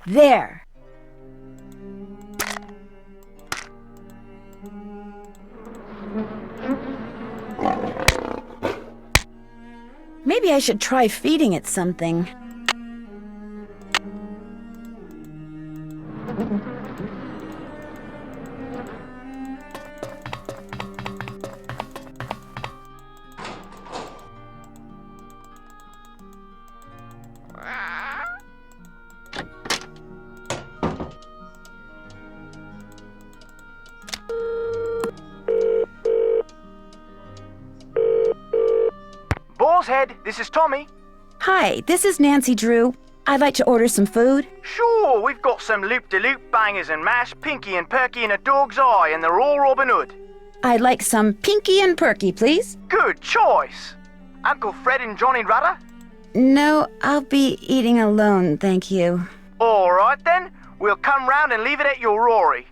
There. Maybe I should try feeding it something. Head, this is Tommy. Hi, this is Nancy Drew. I'd like to order some food. Sure, we've got some loop-de-loop bangers and mash, pinky and perky in a dog's eye, and they're all Robin Hood. I'd like some pinky and perky, please. Good choice. Uncle Fred and Johnny Rudder? No, I'll be eating alone, thank you. All right then, we'll come round and leave it at your Rory.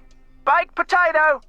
Baked potato.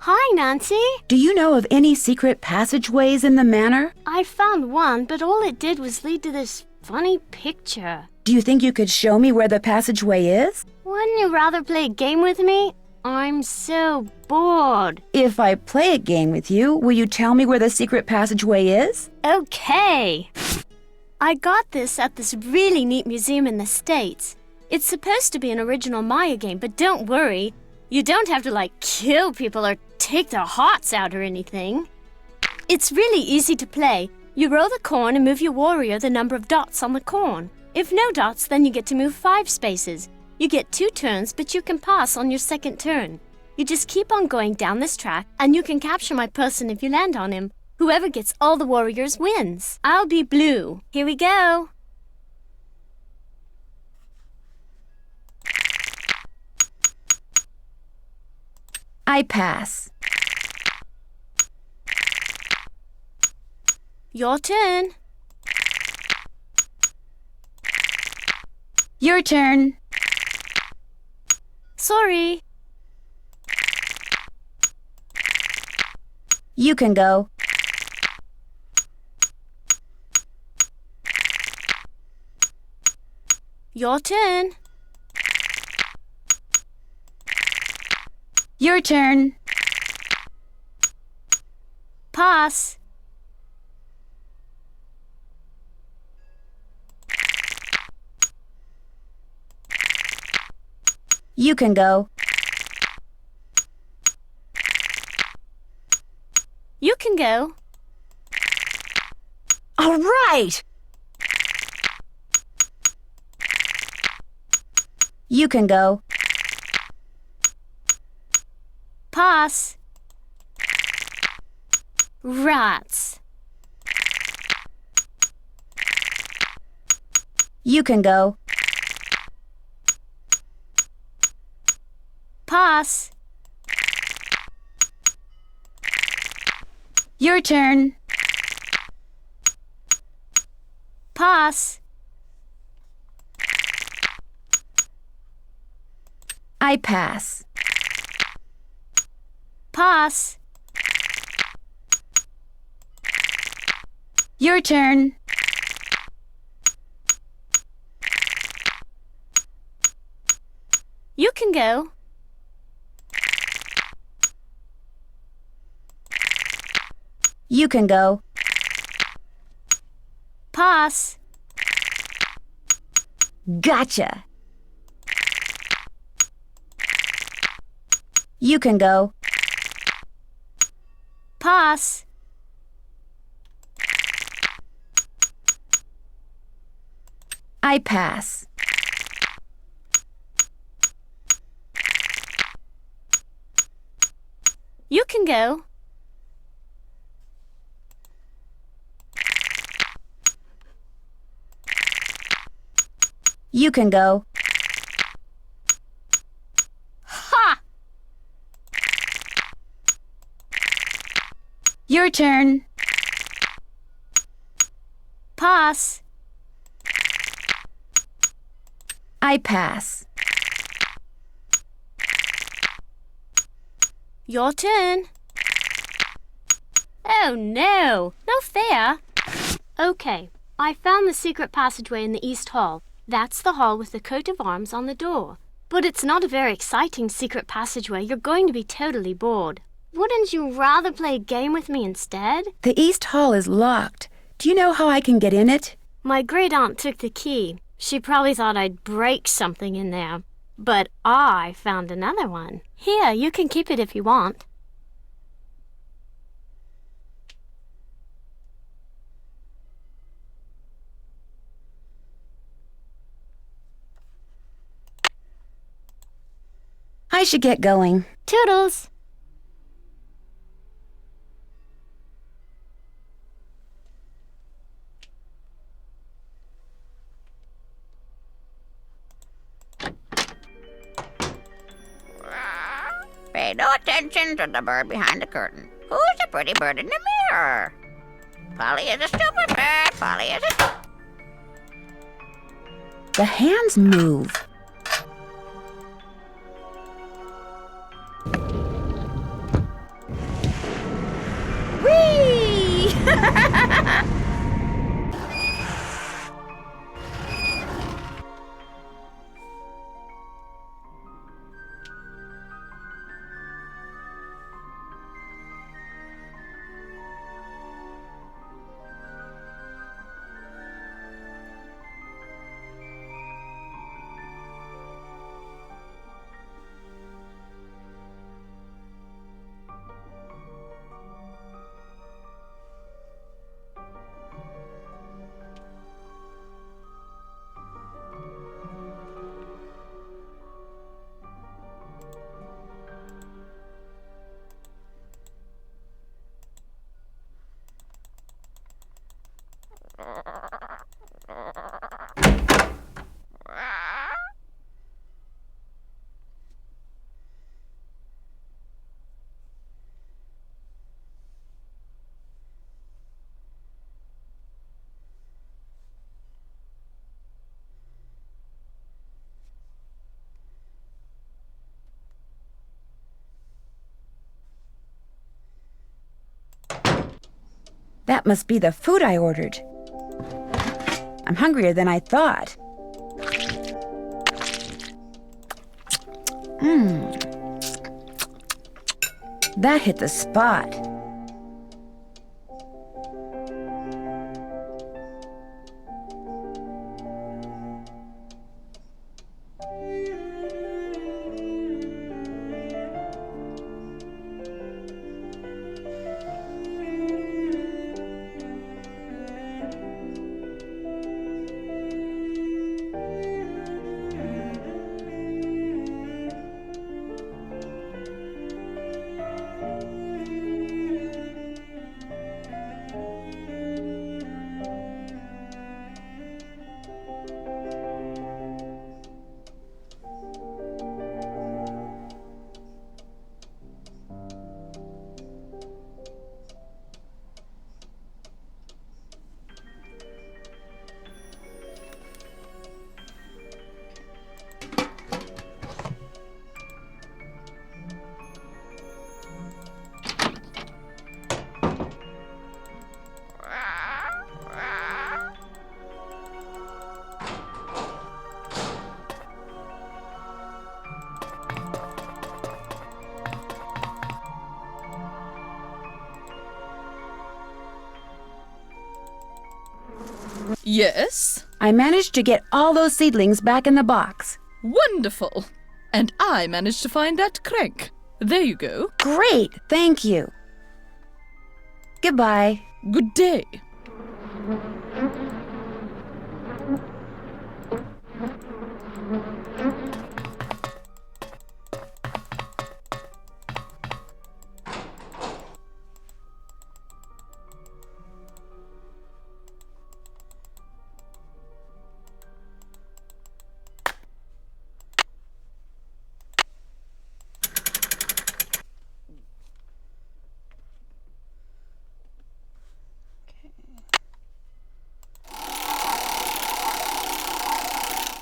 Hi, Nancy. Do you know of any secret passageways in the manor? I found one, but all it did was lead to this funny picture. Do you think you could show me where the passageway is? Wouldn't you rather play a game with me? I'm so bored. If I play a game with you, will you tell me where the secret passageway is? Okay. I got this at this really neat museum in the States. It's supposed to be an original Maya game, but don't worry. You don't have to, kill people or take their hearts out or anything. It's really easy to play. You roll the corn and move your warrior the number of dots on the corn. If no dots, then you get to move 5 spaces. You get 2 turns, but you can pass on your second turn. You just keep on going down this track, and you can capture my person if you land on him. Whoever gets all the warriors wins. I'll be blue. Here we go. I pass. Your turn. Your turn. Sorry. You can go. Your turn. Your turn. Pass. You can go. You can go. All right! You can go. Pass. Rats. You can go. Pass. Your turn. Pass. I pass. Pass. Your turn. You can go. You can go. Pass. Gotcha. You can go. Pass. I pass. You can go. You can go. Ha! Your turn. Pass. I pass. Your turn. Oh no, no fair. Okay, I found the secret passageway in the East Hall. That's the hall with the coat of arms on the door. But it's not a very exciting secret passageway. You're going to be totally bored. Wouldn't you rather play a game with me instead? The East Hall is locked. Do you know how I can get in it? My great aunt took the key. She probably thought I'd break something in there. But I found another one. Here, you can keep it if you want. I should get going. Toodles! Pay no attention to the bird behind the curtain. Who's the pretty bird in the mirror? Polly is a stupid bird. Polly is a... The hands move. Whee! That must be the food I ordered. I'm hungrier than I thought. That hit the spot. Yes? I managed to get all those seedlings back in the box. Wonderful. And I managed to find that crank. There you go. Great, thank you. Goodbye. Good day.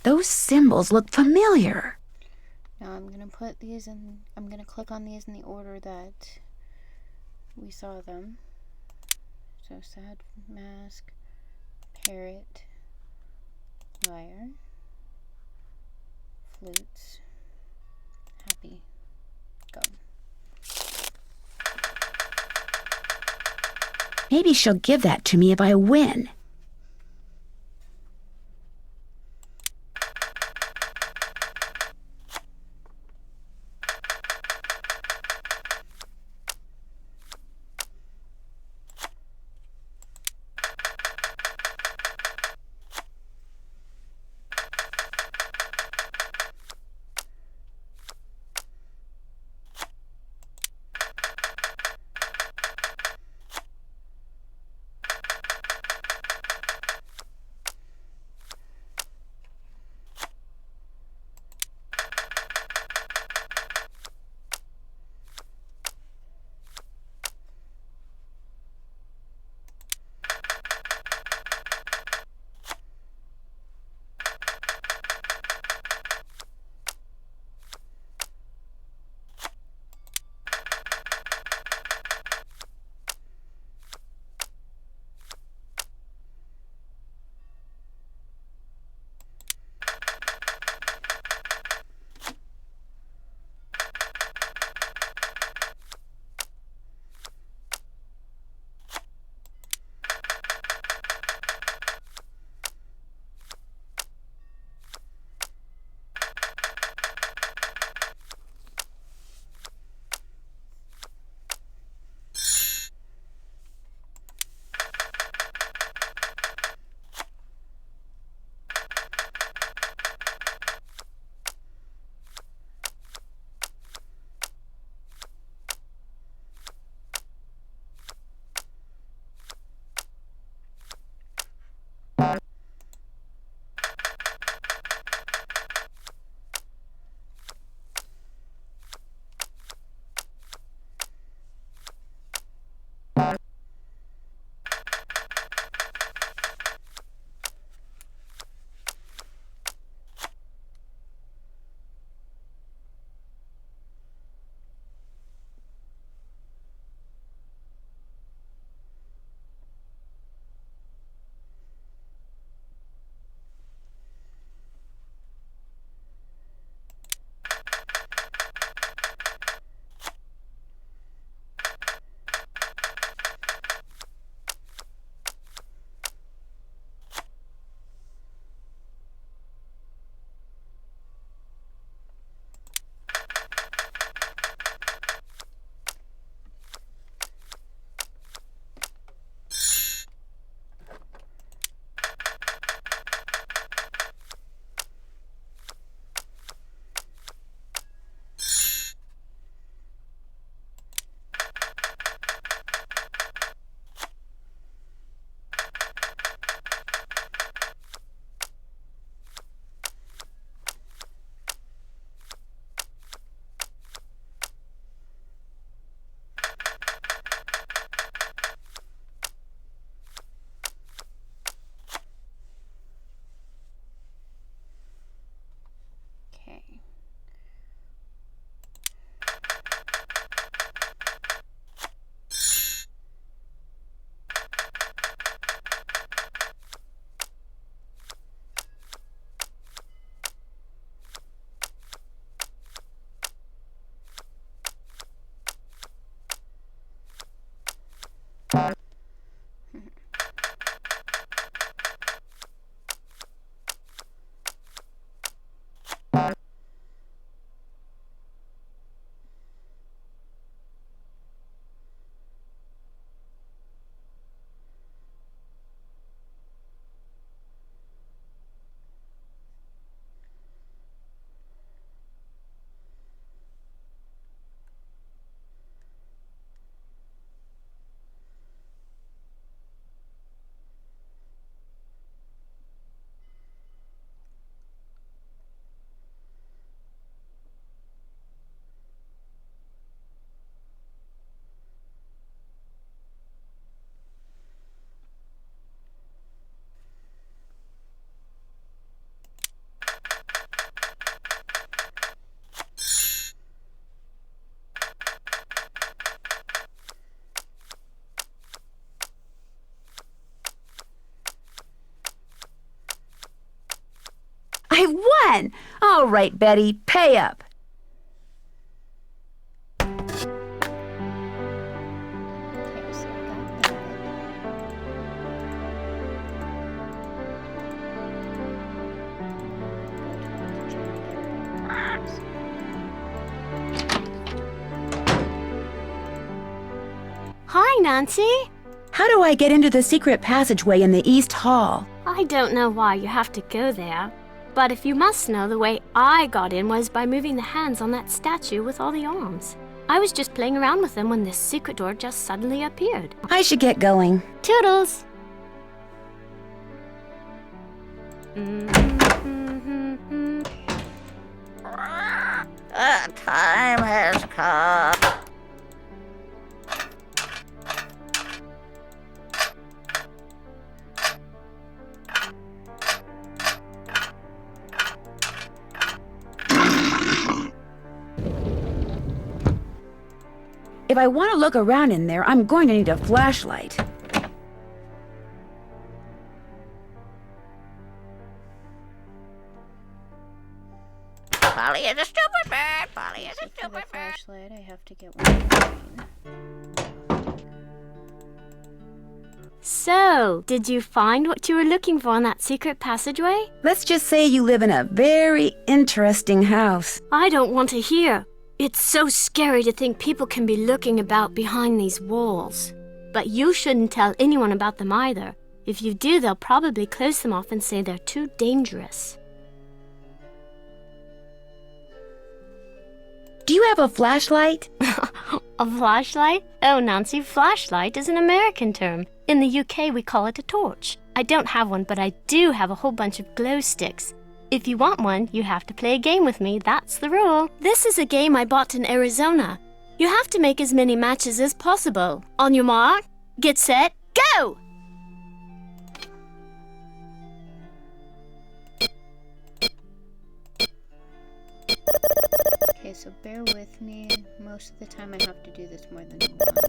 Those symbols look familiar. Now I'm gonna put these in, I'm gonna click on these in the order that we saw them. So sad mask, parrot, lyre, flutes, happy, go. Maybe she'll give that to me if I win. I won! All right, Betty, pay up. Okay, so I got Hi, Nancy. How do I get into the secret passageway in the East Hall? I don't know why you have to go there. But if you must know, the way I got in was by moving the hands on that statue with all the arms. I was just playing around with them when this secret door just suddenly appeared. I should get going. Toodles! The time has come. If I want to look around in there, I'm going to need a flashlight. Polly is a stupid bird. Polly is a for the stupid bird. flashlight. I have to get one. So, did you find what you were looking for in that secret passageway? Let's just say you live in a very interesting house. I don't want to hear. It's so scary to think people can be looking about behind these walls. But you shouldn't tell anyone about them either. If you do, they'll probably close them off and say they're too dangerous. Do you have a flashlight? A flashlight? Oh, Nancy, flashlight is an American term. In the UK, we call it a torch. I don't have one, but I do have a whole bunch of glow sticks. If you want one, you have to play a game with me. That's the rule. This is a game I bought in Arizona. You have to make as many matches as possible. On your mark, get set, go! Okay, so bear with me. Most of the time I have to do this more than once.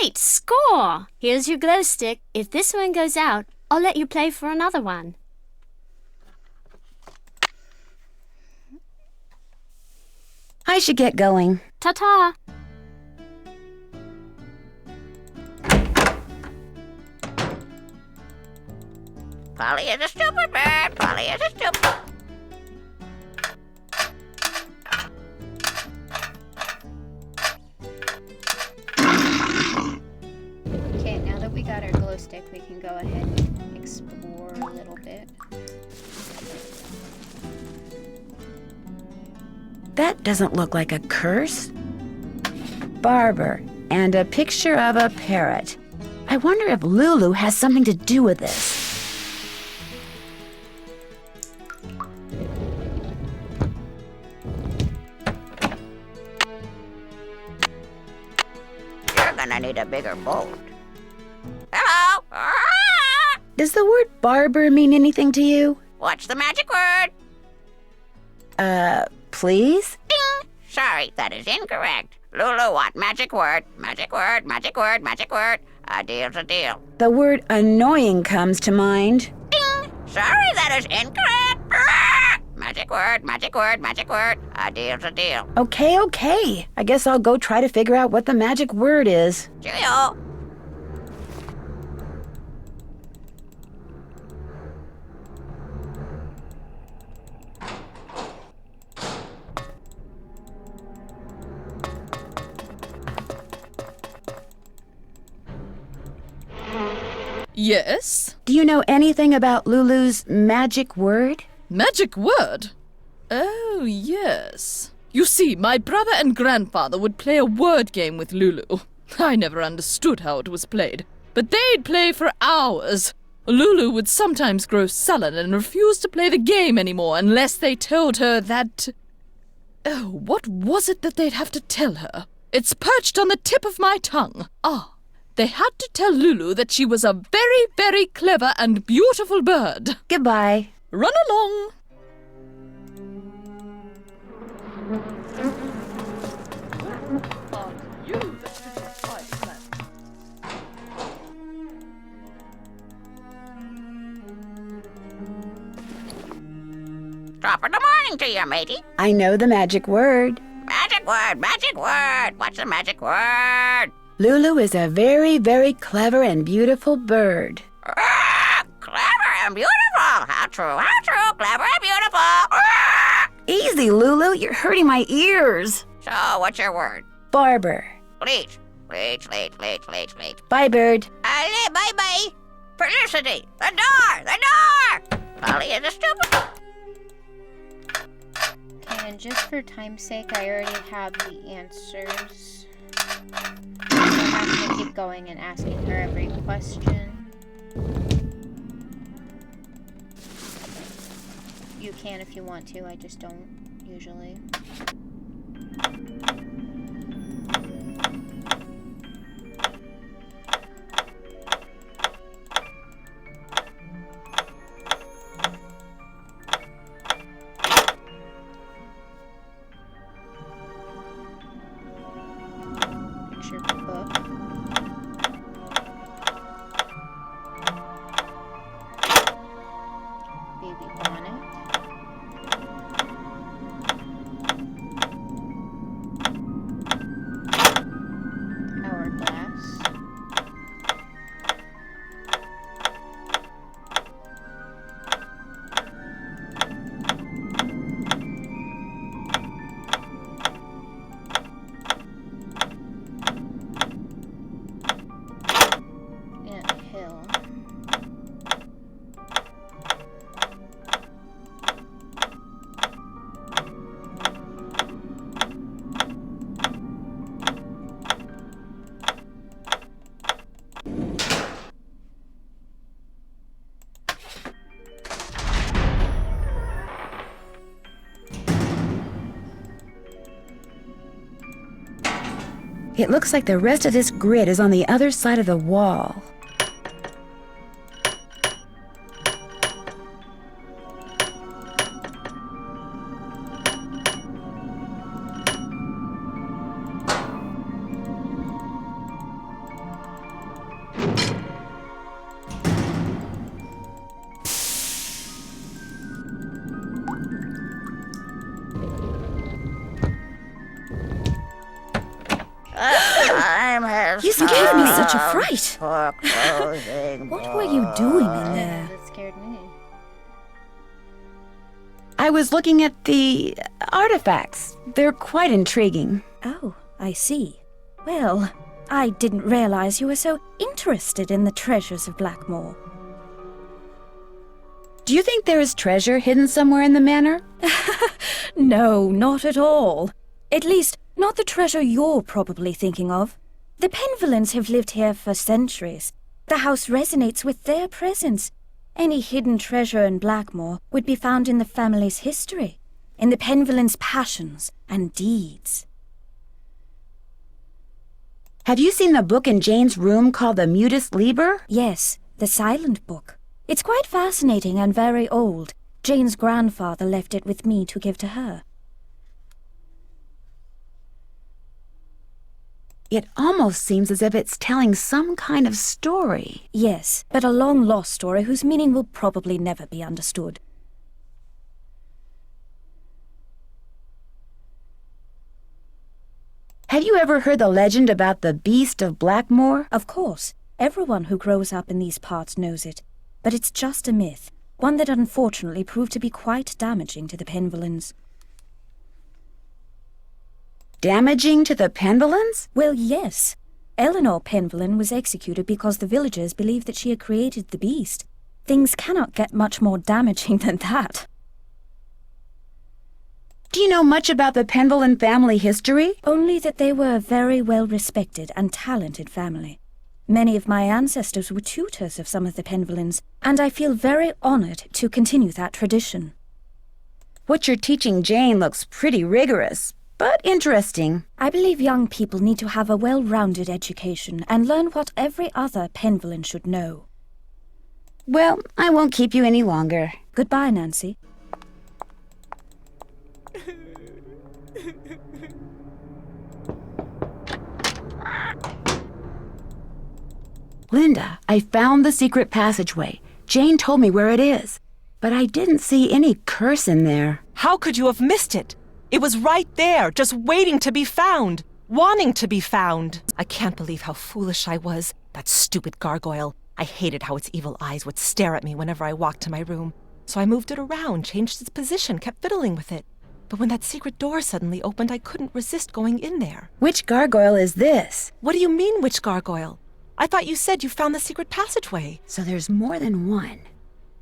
Great score! Here's your glow stick. If this one goes out, I'll let you play for another one. I should get going. Ta-ta! Polly is a stupid bird. Polly is a stupid... Okay, now that we got our glow stick, we can go ahead and explore a little bit. That doesn't look like a curse. Barber, and a picture of a parrot. I wonder if Lulu has something to do with this. You're gonna need a bigger boat. Hello? Does the word barber mean anything to you? What's the magic word? Please? Ding! Sorry, that is incorrect. Lulu, what magic word? Magic word, magic word, magic word. A deal's a deal. The word annoying comes to mind. Ding! Sorry, that is incorrect. Magic word, magic word, magic word. A deal's a deal. Okay. I guess I'll go try to figure out what the magic word is. Cheerio. Yes? Do you know anything about Lulu's magic word? Magic word? Oh, yes. You see, my brother and grandfather would play a word game with Lulu. I never understood how it was played, but they'd play for hours. Lulu would sometimes grow sullen and refuse to play the game anymore unless they told her that... Oh, what was it that they'd have to tell her? It's perched on the tip of my tongue. They had to tell Lulu that she was a very, very clever and beautiful bird. Goodbye. Run along. Top of the morning to you, matey. I know the magic word. Magic word, magic word. What's the magic word? Lulu is a very, very clever and beautiful bird. Clever and beautiful. How true, clever and beautiful. Easy, Lulu. You're hurting my ears. So, what's your word? Barber. Bleach. Bye, bird. Bye-bye. Felicity, the door. Polly is a stupid... And just for time's sake, I already have the answers. I'm not going to keep going and asking her every question. You can if you want to, I just don't usually. Picture book. Baby bonnet. Hourglass. And hill. It looks like the rest of this grid is on the other side of the wall. has You gave me such a come fright. for closing What were you doing in books. there? That scared me. I was looking at the artifacts. They're quite intriguing. Oh, I see. Well, I didn't realize you were so interested in the treasures of Blackmoor. Do you think there is treasure hidden somewhere in the manor? No, not at all. At least, not the treasure you're probably thinking of. The Penvillans have lived here for centuries. The house resonates with their presence. Any hidden treasure in Blackmoor would be found in the family's history, in the Penvillans' passions and deeds. Have you seen the book in Jane's room called the Mutus Liber? Yes, the silent book. It's quite fascinating and very old. Jane's grandfather left it with me to give to her. It almost seems as if it's telling some kind of story. Yes, but a long-lost story whose meaning will probably never be understood. Have you ever heard the legend about the Beast of Blackmoor? Of course, everyone who grows up in these parts knows it. But it's just a myth, one that unfortunately proved to be quite damaging to the Penvillans. Damaging to the Penvillans? Well, yes. Eleanor Penvillan was executed because the villagers believed that she had created the beast. Things cannot get much more damaging than that. Do you know much about the Penvillan family history? Only that they were a very well-respected and talented family. Many of my ancestors were tutors of some of the Penvillans, and I feel very honored to continue that tradition. What you're teaching Jane looks pretty rigorous, but interesting. I believe young people need to have a well-rounded education and learn what every other Penvillan should know. Well, I won't keep you any longer. Goodbye, Nancy. Linda, I found the secret passageway. Jane told me where it is, but I didn't see any curse in there. How could you have missed it? It was right there, just waiting to be found, wanting to be found. I can't believe how foolish I was. That stupid gargoyle. I hated how its evil eyes would stare at me whenever I walked to my room. So I moved it around, changed its position, kept fiddling with it. But when that secret door suddenly opened, I couldn't resist going in there. Which gargoyle is this? What do you mean, which gargoyle? I thought you said you found the secret passageway. So there's more than one.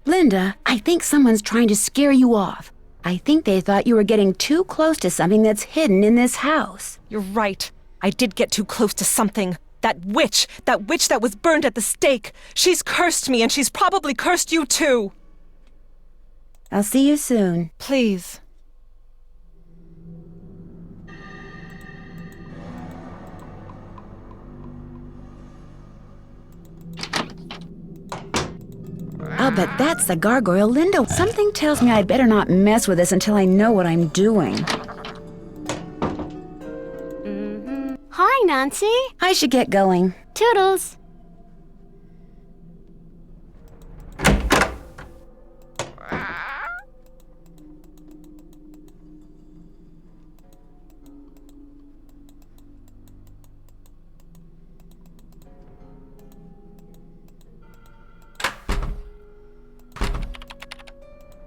Linda, I think someone's trying to scare you off. I think they thought you were getting too close to something that's hidden in this house. You're right. I did get too close to something. That witch that was burned at the stake. She's cursed me, and she's probably cursed you too. I'll see you soon. Please. I'll bet that's the gargoyle Linda. Something tells me I better not mess with this until I know what I'm doing. Hi, Nancy. I should get going. Toodles.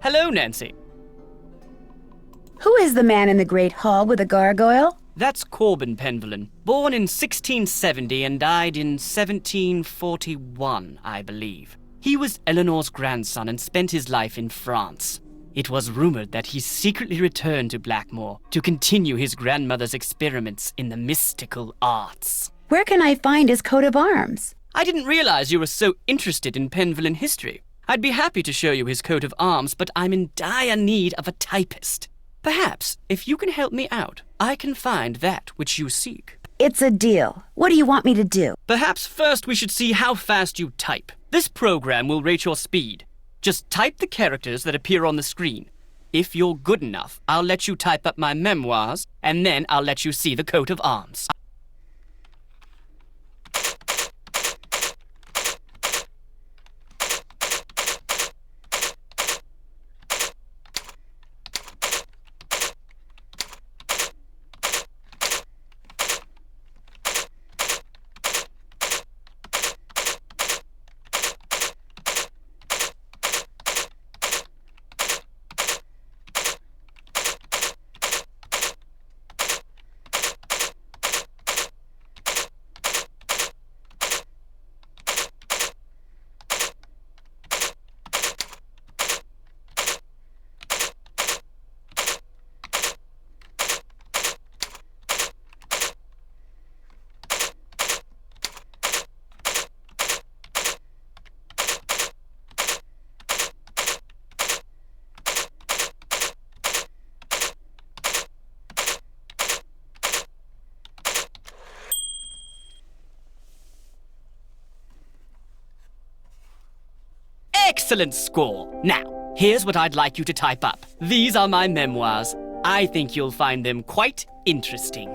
Hello, Nancy. Who is the man in the great hall with the gargoyle? That's Corbin Penvillan, born in 1670 and died in 1741, I believe. He was Eleanor's grandson and spent his life in France. It was rumored that he secretly returned to Blackmoor to continue his grandmother's experiments in the mystical arts. Where can I find his coat of arms? I didn't realize you were so interested in Penvillan history. I'd be happy to show you his coat of arms, but I'm in dire need of a typist. Perhaps, if you can help me out, I can find that which you seek. It's a deal. What do you want me to do? Perhaps first we should see how fast you type. This program will rate your speed. Just type the characters that appear on the screen. If you're good enough, I'll let you type up my memoirs, and then I'll let you see the coat of arms. excellent score. Now, here's what I'd like you to type up. These are my memoirs. I think you'll find them quite interesting.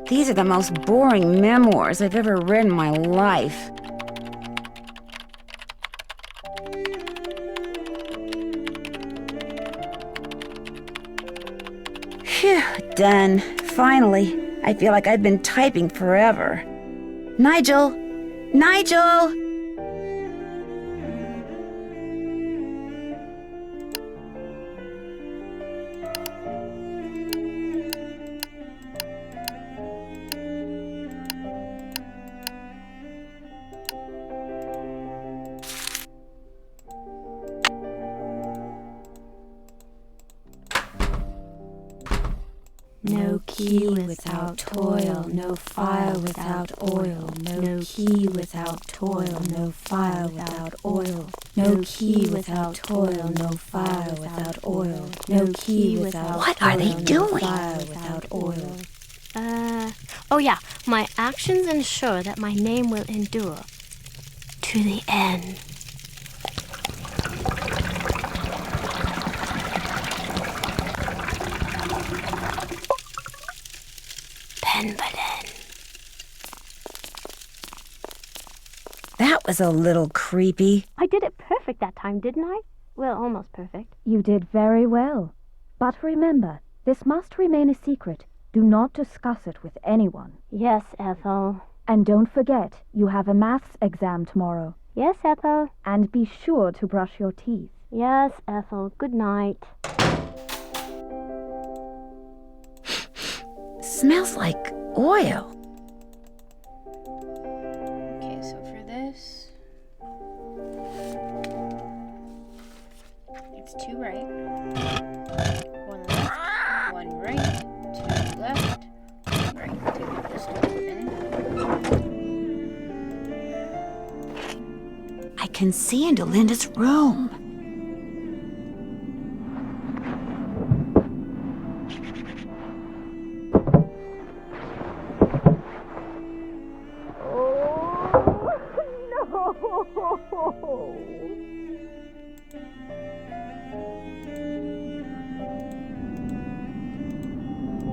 These are the most boring memoirs I've ever read in my life. Phew, done. Finally. I feel like I've been typing forever. Nigel! Nigel! No key without toil, no fire without oil. No key without toil, no fire without oil. No key without toil, no fire without oil. No key without What are they doing? fire without oil. Oh yeah, my actions ensure that my name will endure to the end. That was a little creepy. I did it perfect that time, didn't I? Well, almost perfect. You did very well. But remember, this must remain a secret. Do not discuss it with anyone. Yes, Ethel. And don't forget, you have a maths exam tomorrow. Yes, Ethel. And be sure to brush your teeth. Yes, Ethel. Good night. Smells like oil. Okay, so for this, it's 2 right, 1 left, 1 right, 2 left, 1 right. Take this to open. I can see into Linda's room.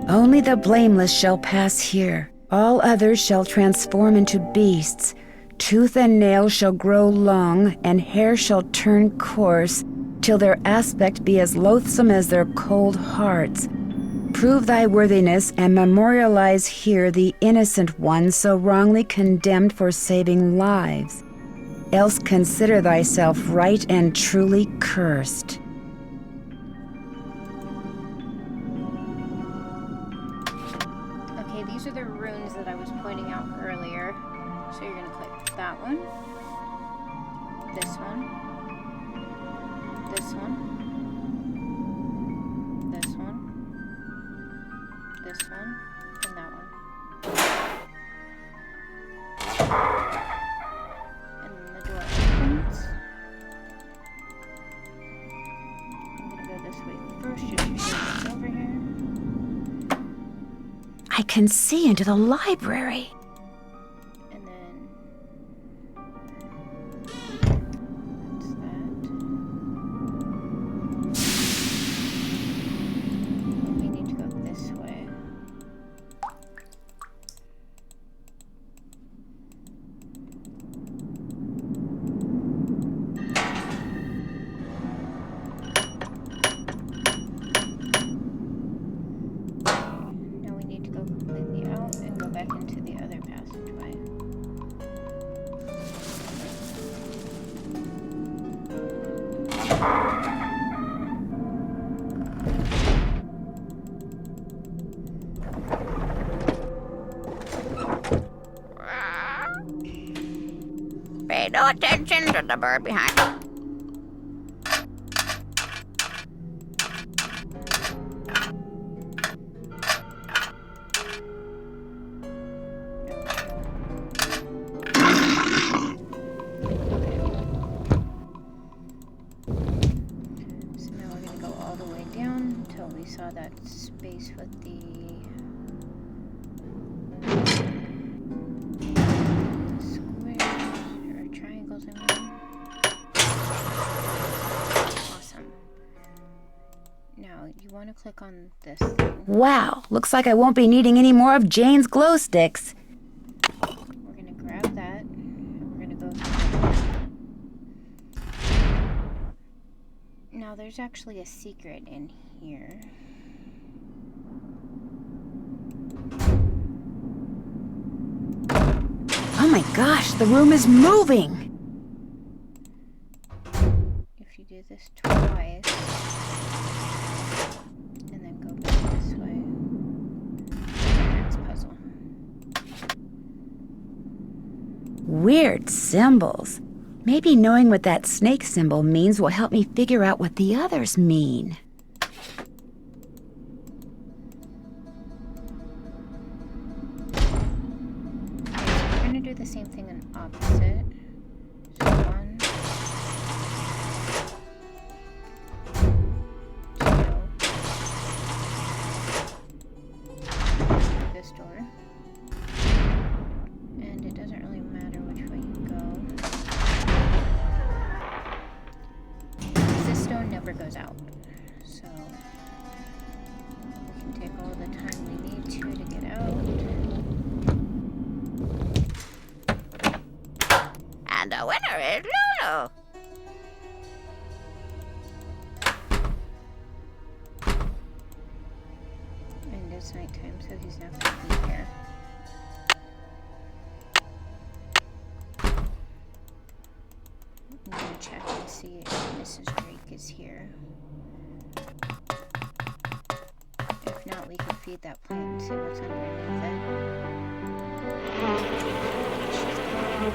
Only the blameless shall pass here. All others shall transform into beasts. Tooth and nail shall grow long, and hair shall turn coarse, till their aspect be as loathsome as their cold hearts. Prove thy worthiness, and memorialize here the innocent one so wrongly condemned for saving lives. Else consider thyself right and truly cursed. Okay, these are the runes that I was pointing out earlier. So you're going to click that one, this one, this one, this one, this one, and that one. And then the door opens. I'm going to go this way first, just to show what's over here. I can see into the library. And then that's that. We need to go this way. Now we need to go completely out and go back into the other passageway. Pay no attention to the bird behind you. So now we're going to go all the way down until we saw that space with the you want to click on this thing. Wow, looks like I won't be needing any more of Jane's glow sticks. We're going to grab that, and we're going to go through. Now, there's actually a secret in here. Oh my gosh, the room is moving! If you do this twice, and then go back this way, that's our next puzzle. Weird symbols. Maybe knowing what that snake symbol means will help me figure out what the others mean. We're going to do the same thing in opposite. So 1, 2, this door, and it doesn't really matter which way you go. This stone never goes out, so we can take all the time we need to get out. And the winner is Lulu. And it's nighttime, so he's not going to be here. I'm going to check and see if Mrs. Drake is here. If not, we can feed that plant and see what's underneath it. She's gone.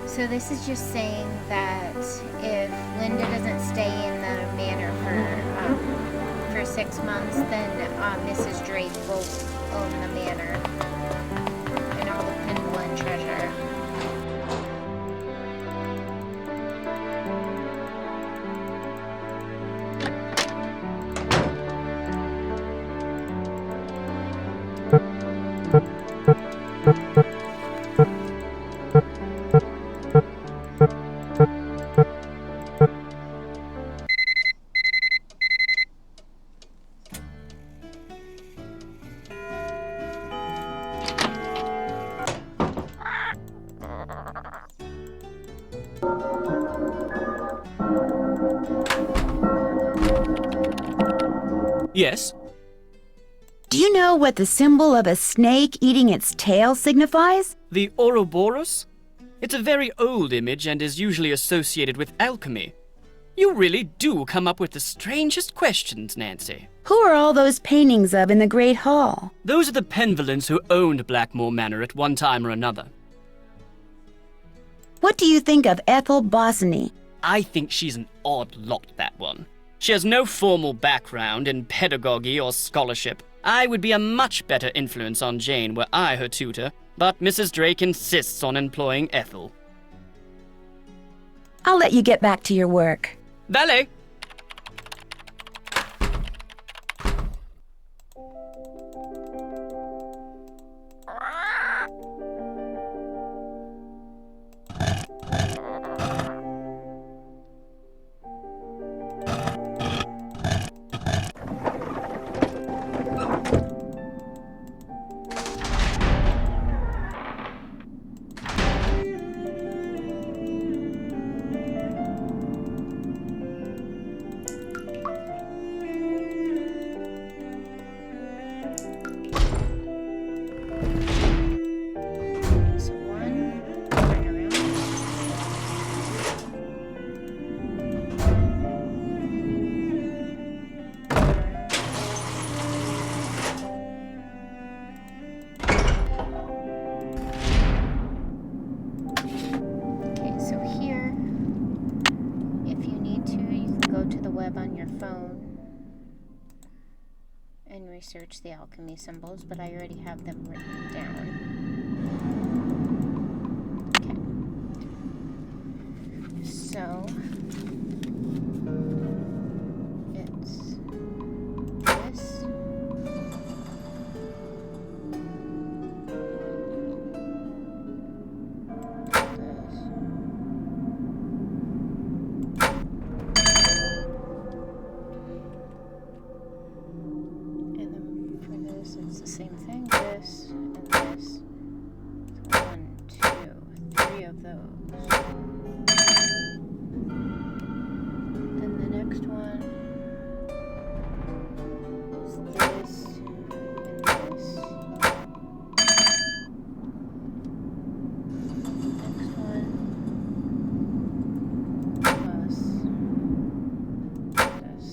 So this is just saying that if Linda doesn't stay in the manor for 6 months, then Mrs. Drake will own the manor and all the pinball and treasure. Yes? Do you know what the symbol of a snake eating its tail signifies? The Ouroboros? It's a very old image and is usually associated with alchemy. You really do come up with the strangest questions, Nancy. Who are all those paintings of in the Great Hall? Those are the Penvillans who owned Blackmoor Manor at one time or another. What do you think of Ethel Bossany? I think she's an odd lot, that one. She has no formal background in pedagogy or scholarship. I would be a much better influence on Jane were I her tutor, but Mrs. Drake insists on employing Ethel. I'll let you get back to your work. Valet! Research the alchemy symbols, but I already have them written down. Okay. So it's this. it's the same thing. This and this. So 1, 2, 3 of those. Then the next one is this and this. Next one plus this.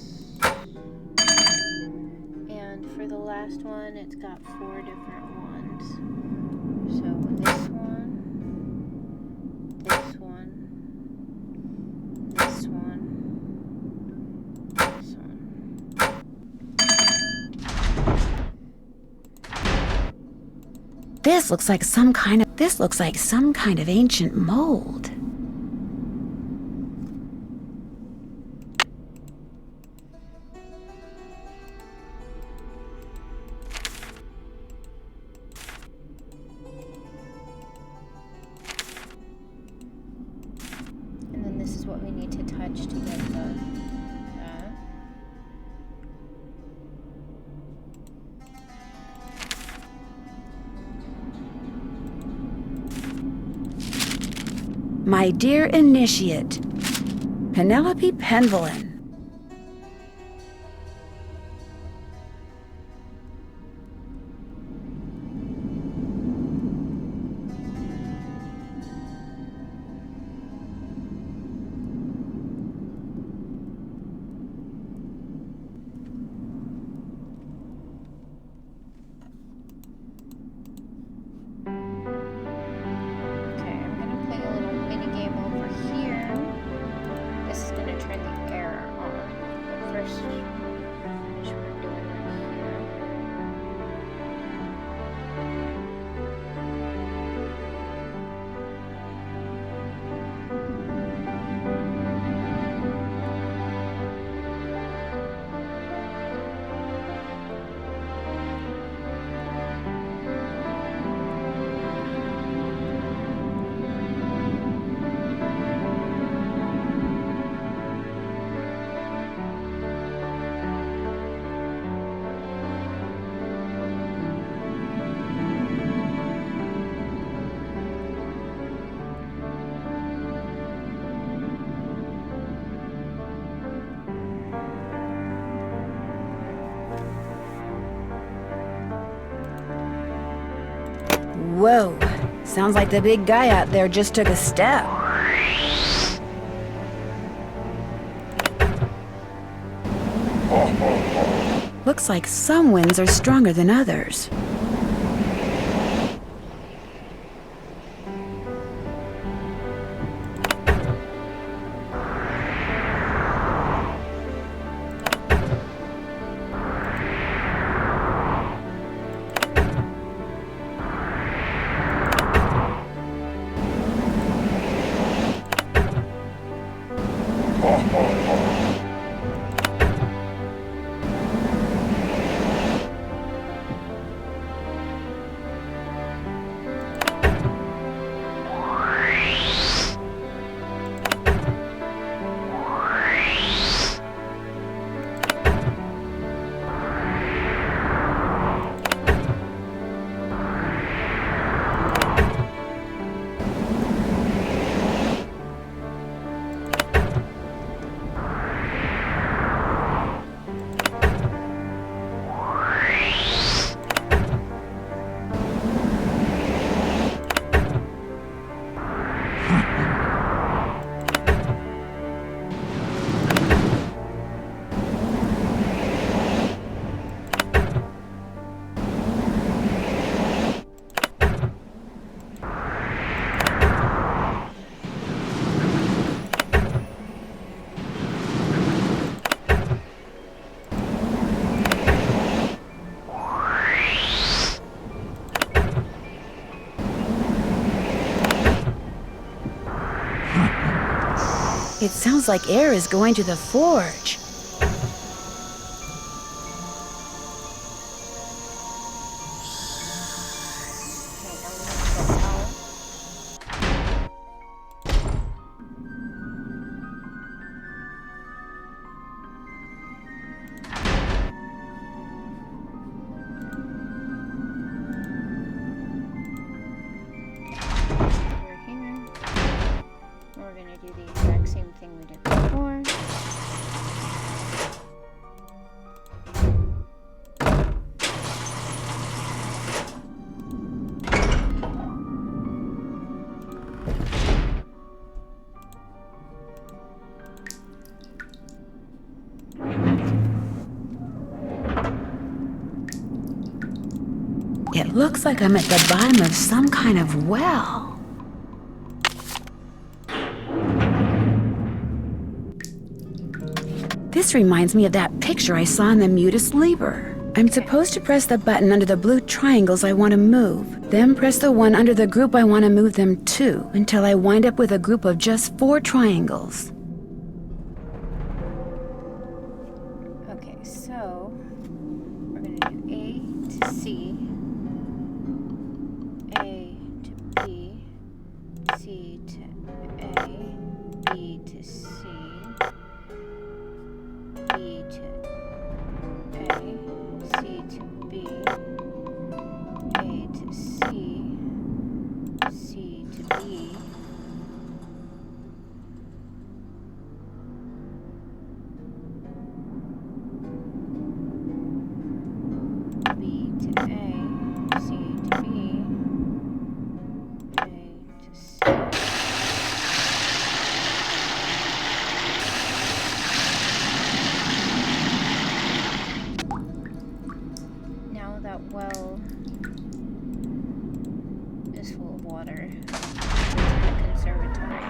And for the last one, it's got 4 different ones. So this one, this one, this one, this one. This looks like some kind of ancient mold. And then this is what we need to touch to get that. My dear initiate, Penelope Penvillin. Okay, I'm gonna play a little mini game over here. This is gonna turn the air on. But first, finish what I'm doing right here. Whoa, sounds like the big guy out there just took a step. Looks like some winds are stronger than others. It sounds like air is going to the forge. It looks like I'm at the bottom of some kind of well. This reminds me of that picture I saw in the Mutus Liber. I'm supposed to press the button under the blue triangles I want to move, then press the one under the group I want to move them to, until I wind up with a group of just 4 triangles. Okay, so we're going to do A to C, A to B, C to A, B to C, B to A, C to B, A to C, C to B, B to A, C to B, A to C. Now that well is full of water. It's a conservatory.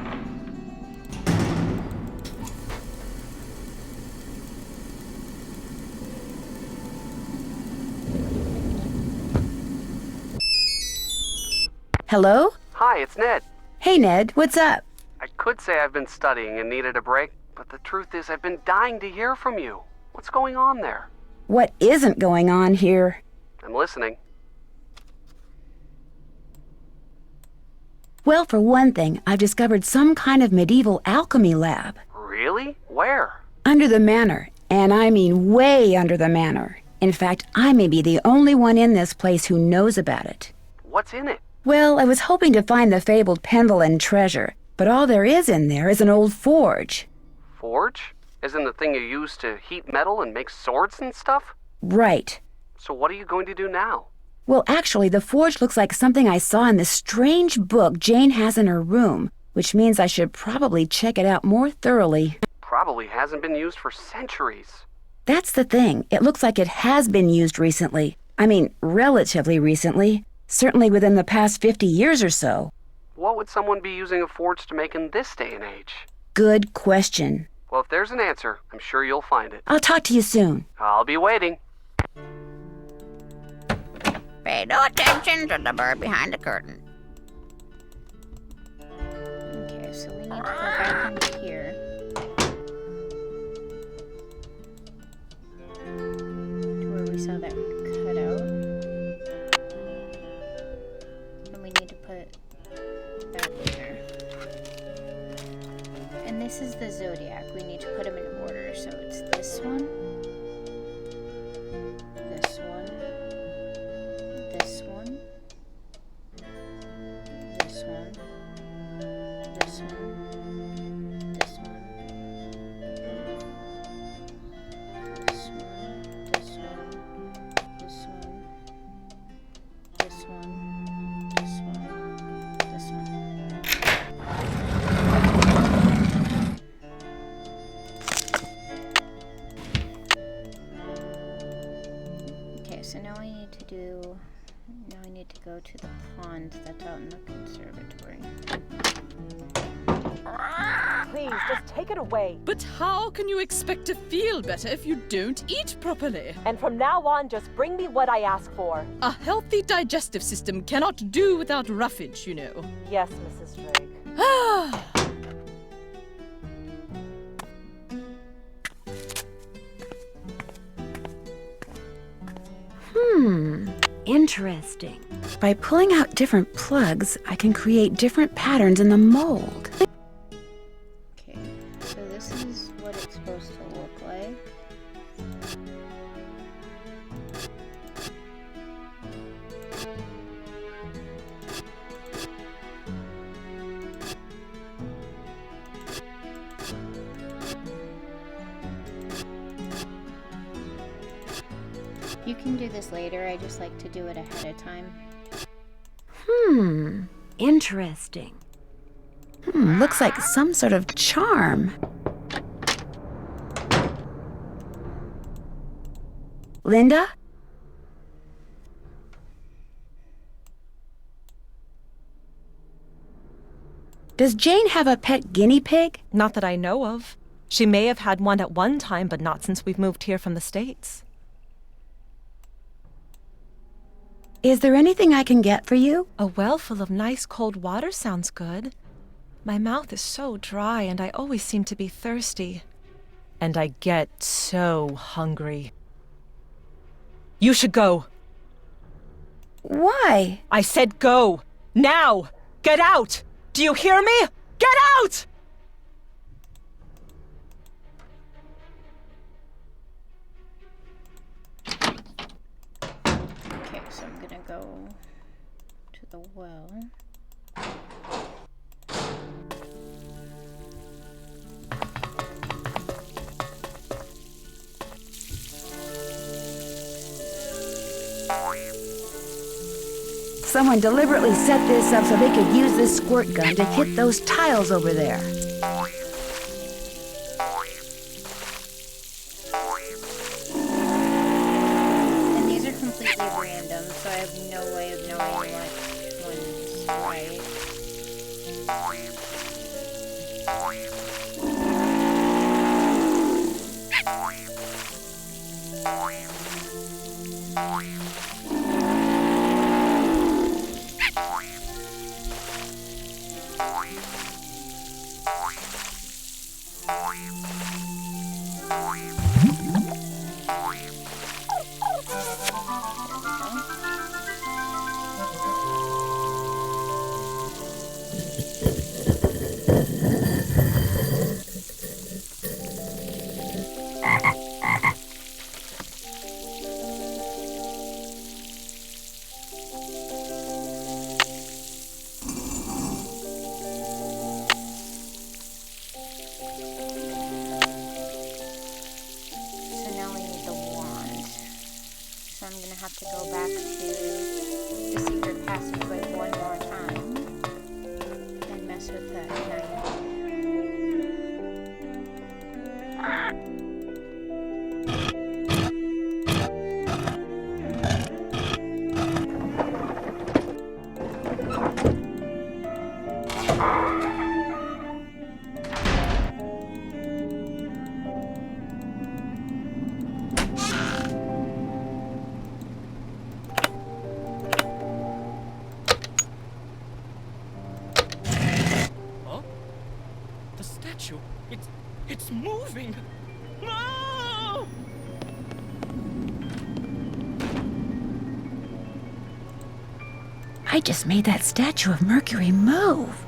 Hello? Hi, it's Ned. Hey, Ned, what's up? I could say I've been studying and needed a break, but the truth is I've been dying to hear from you. What's going on there? What isn't going on here? I'm listening. Well, for one thing, I've discovered some kind of medieval alchemy lab. Really? Where? Under the manor, and I mean way under the manor. In fact, I may be the only one in this place who knows about it. What's in it? Well, I was hoping to find the fabled Penvillin treasure, but all there is in there is an old forge. Forge? Isn't the thing you use to heat metal and make swords and stuff? Right. So what are you going to do now? Well, actually, the forge looks like something I saw in this strange book Jane has in her room, which means I should probably check it out more thoroughly. Probably hasn't been used for centuries. That's the thing. It looks like it has been used recently. I mean, relatively recently. Certainly within the past 50 years or so. What would someone be using a forge to make in this day and age? Good question. Well, if there's an answer, I'm sure you'll find it. I'll talk to you soon. I'll be waiting. Pay no attention to the bird behind the curtain. Okay, so we need to go back into here. To where we saw that cutout. And we need to put that in there. And this is the zodiac. We need to put them in order. So it's this one. This one. This one. This one. This one. This one. This one. This one. This one. This one. This one. This one. Okay, so now I need to do. Now I need to go to the pond that's out in the conservatory. Please, just take it away. But how can you expect to feel better if you don't eat properly? And from now on, just bring me what I ask for. A healthy digestive system cannot do without roughage, you know. Yes, Mrs. Drake. Ah! Interesting. By pulling out different plugs, I can create different patterns in the mold. Okay, so this is what it's supposed to look like. You can do this later, I just like to do it ahead of time. Interesting. Looks like some sort of charm. Linda? Does Jane have a pet guinea pig? Not that I know of. She may have had one at one time, but not since we've moved here from the States. Is there anything I can get for you? A well full of nice cold water sounds good. My mouth is so dry and I always seem to be thirsty. And I get so hungry. You should go. Why? I said go! Now! Get out! Do you hear me? Get out! Okay, so I'm gonna go to the well. Someone deliberately set this up so they could use this squirt gun to hit those tiles over there. And these are completely random, so I have no way of knowing which one's right. Have to go back to the secret passageway one more time and mess with that knife. It's moving! No! I just made that statue of Mercury move.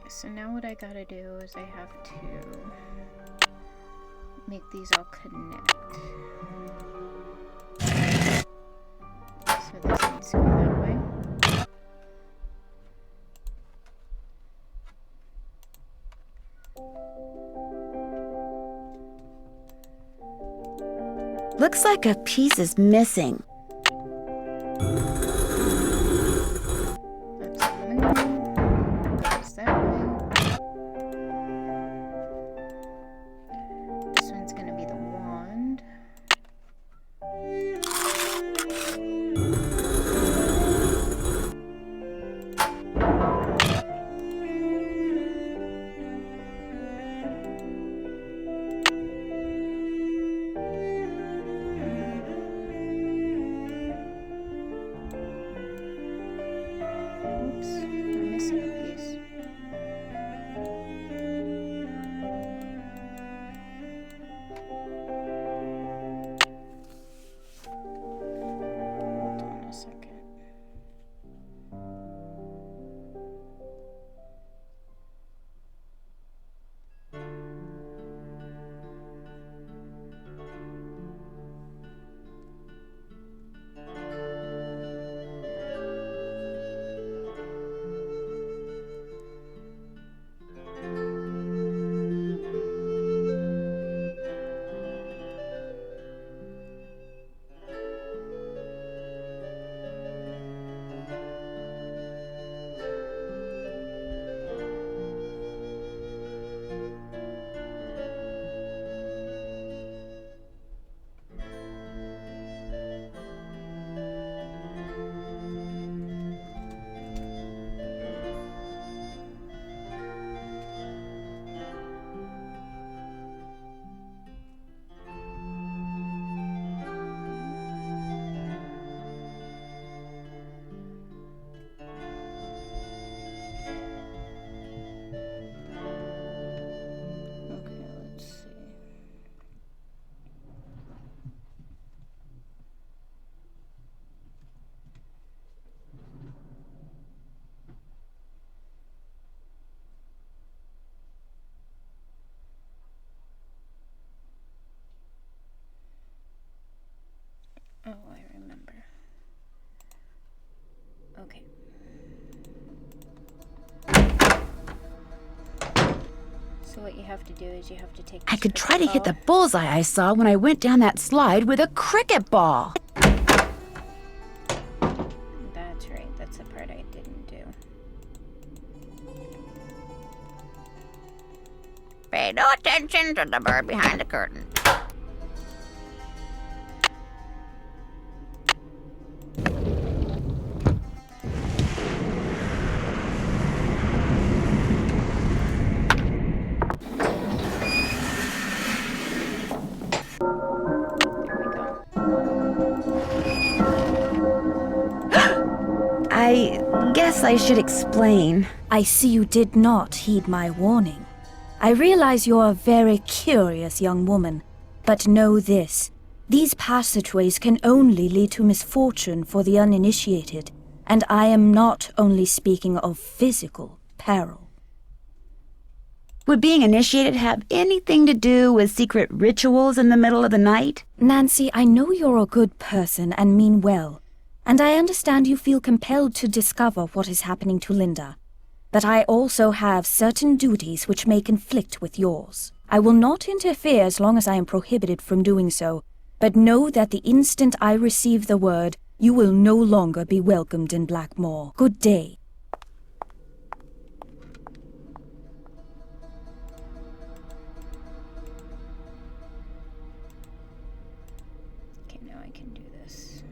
So now what I gotta do is I have to make these all connect. So this needs to go that way. Looks like a piece is missing. what you have to do is you have to take I this could try to hit the cricket bullseye I saw when I went down that slide with a cricket ball. ball. That's right. That's the part I didn't do. Pay no attention to the bird behind the curtain. I guess I should explain. I see you did not heed my warning. I realize you're a very curious young woman, but know this. These passageways can only lead to misfortune for the uninitiated, and I am not only speaking of physical peril. Would being initiated have anything to do with secret rituals in the middle of the night? Nancy, I know you're a good person and mean well, and I understand you feel compelled to discover what is happening to Linda. But I also have certain duties which may conflict with yours. I will not interfere as long as I am prohibited from doing so, but know that the instant I receive the word, you will no longer be welcomed in Blackmoor. Good day. Okay, now I can do this.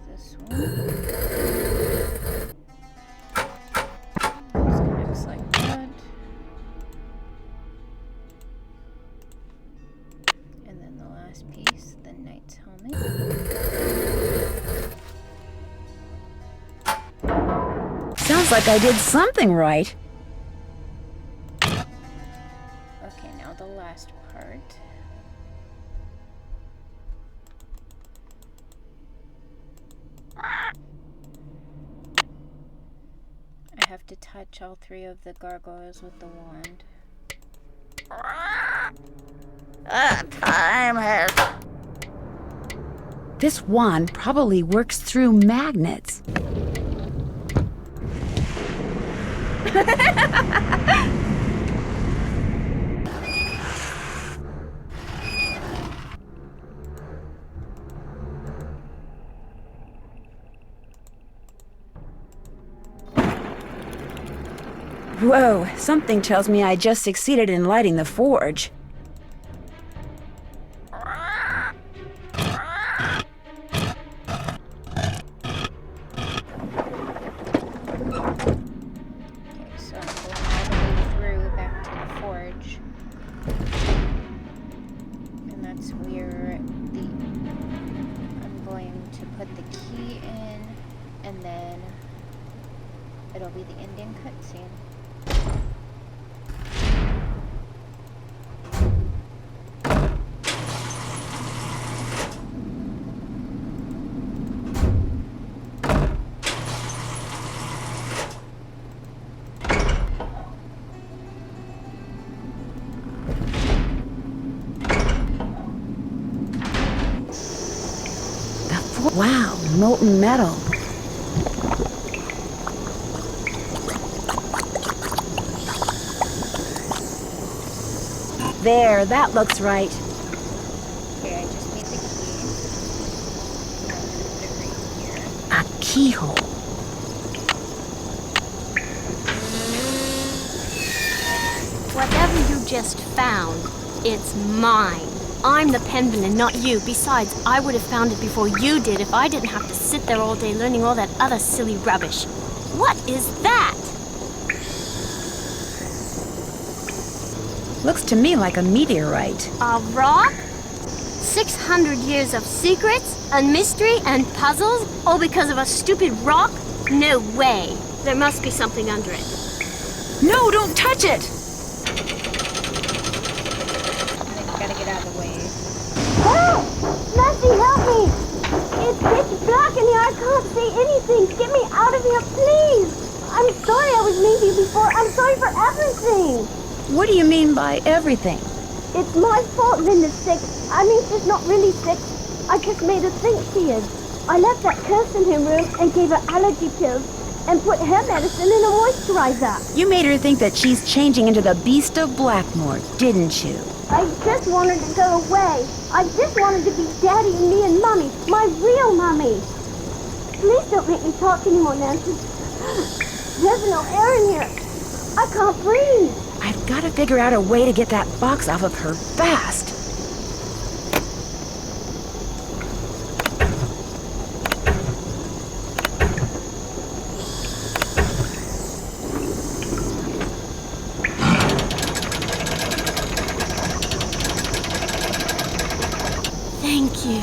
This one. This connects like that. And then the last piece, the knight's helmet. Sounds like I did something right. Okay, now the last part. I have to touch all three of the gargoyles with the wand. Time has... This wand probably works through magnets. Whoa, something tells me I just succeeded in lighting the forge. Okay, so I'm going all the way through back to the forge. And that's where I'm going to put the key in, and then it'll be the ending cutscene. Wow, molten metal. There, that looks right. Okay, I just need the key. Now I'm gonna put it right here. A keyhole. Whatever you just found, it's mine. I'm the pen villain, not you. Besides, I would have found it before you did if I didn't have to sit there all day learning all that other silly rubbish. What is that? Looks to me like a meteorite. A rock? 600 years of secrets and mystery and puzzles, all because of a stupid rock? No way. There must be something under it. No, don't touch it! And then you gotta get out of the way. Help! Nancy, help me! It's pitch black in here. I can't see anything. Get me out of here, please! I'm sorry I was mean to you before. I'm sorry for everything. What do you mean by everything? It's my fault Linda's sick. I mean, she's not really sick. I just made her think she is. I left that curse in her room and gave her allergy pills and put her medicine in a moisturizer. You made her think that she's changing into the Beast of Blackmoor, didn't you? I just wanted to go away. I just wanted to be Daddy and me and Mommy, my real Mommy. Please don't make me talk anymore, Nancy. There's no air in here. I can't breathe. I've got to figure out a way to get that box off of her fast. Thank you.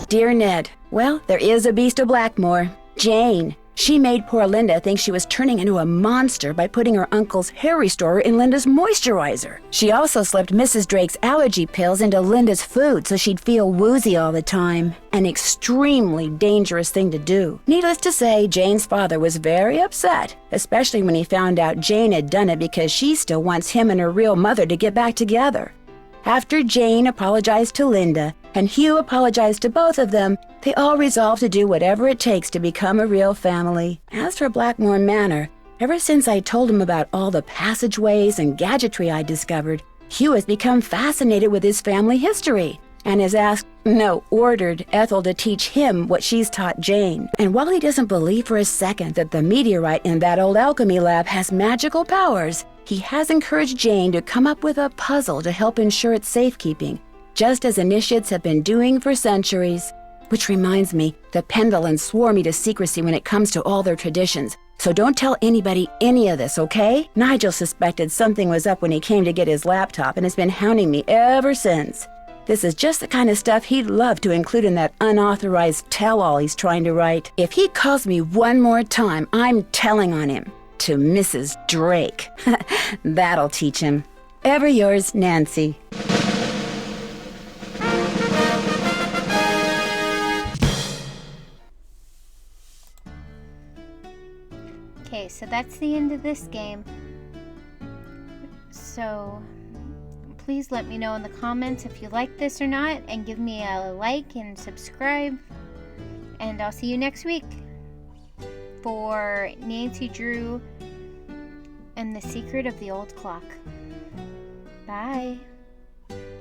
Dear Ned, well, there is a Beast of Blackmoor. Jane. She made poor Linda think she was turning into a monster by putting her uncle's hair restorer in Linda's moisturizer. She also slipped Mrs. Drake's allergy pills into Linda's food so she'd feel woozy all the time. An extremely dangerous thing to do. Needless to say, Jane's father was very upset, especially when he found out Jane had done it because she still wants him and her real mother to get back together. After Jane apologized to Linda, and Hugh apologized to both of them, they all resolved to do whatever it takes to become a real family. As for Blackmoor Manor, ever since I told him about all the passageways and gadgetry I discovered, Hugh has become fascinated with his family history and has ordered Ethel to teach him what she's taught Jane. And while he doesn't believe for a second that the meteorite in that old alchemy lab has magical powers, he has encouraged Jane to come up with a puzzle to help ensure its safekeeping, just as initiates have been doing for centuries. Which reminds me, the Pendlins swore me to secrecy when it comes to all their traditions, so don't tell anybody any of this, okay? Nigel suspected something was up when he came to get his laptop and has been hounding me ever since. This is just the kind of stuff he'd love to include in that unauthorized tell-all he's trying to write. If he calls me one more time, I'm telling on him. To Mrs. Drake. That'll teach him. Ever yours, Nancy. Okay, so that's the end of this game. So please let me know in the comments if you like this or not, and give me a like and subscribe. And I'll see you next week for Nancy Drew and the Secret of the Old Clock. Bye.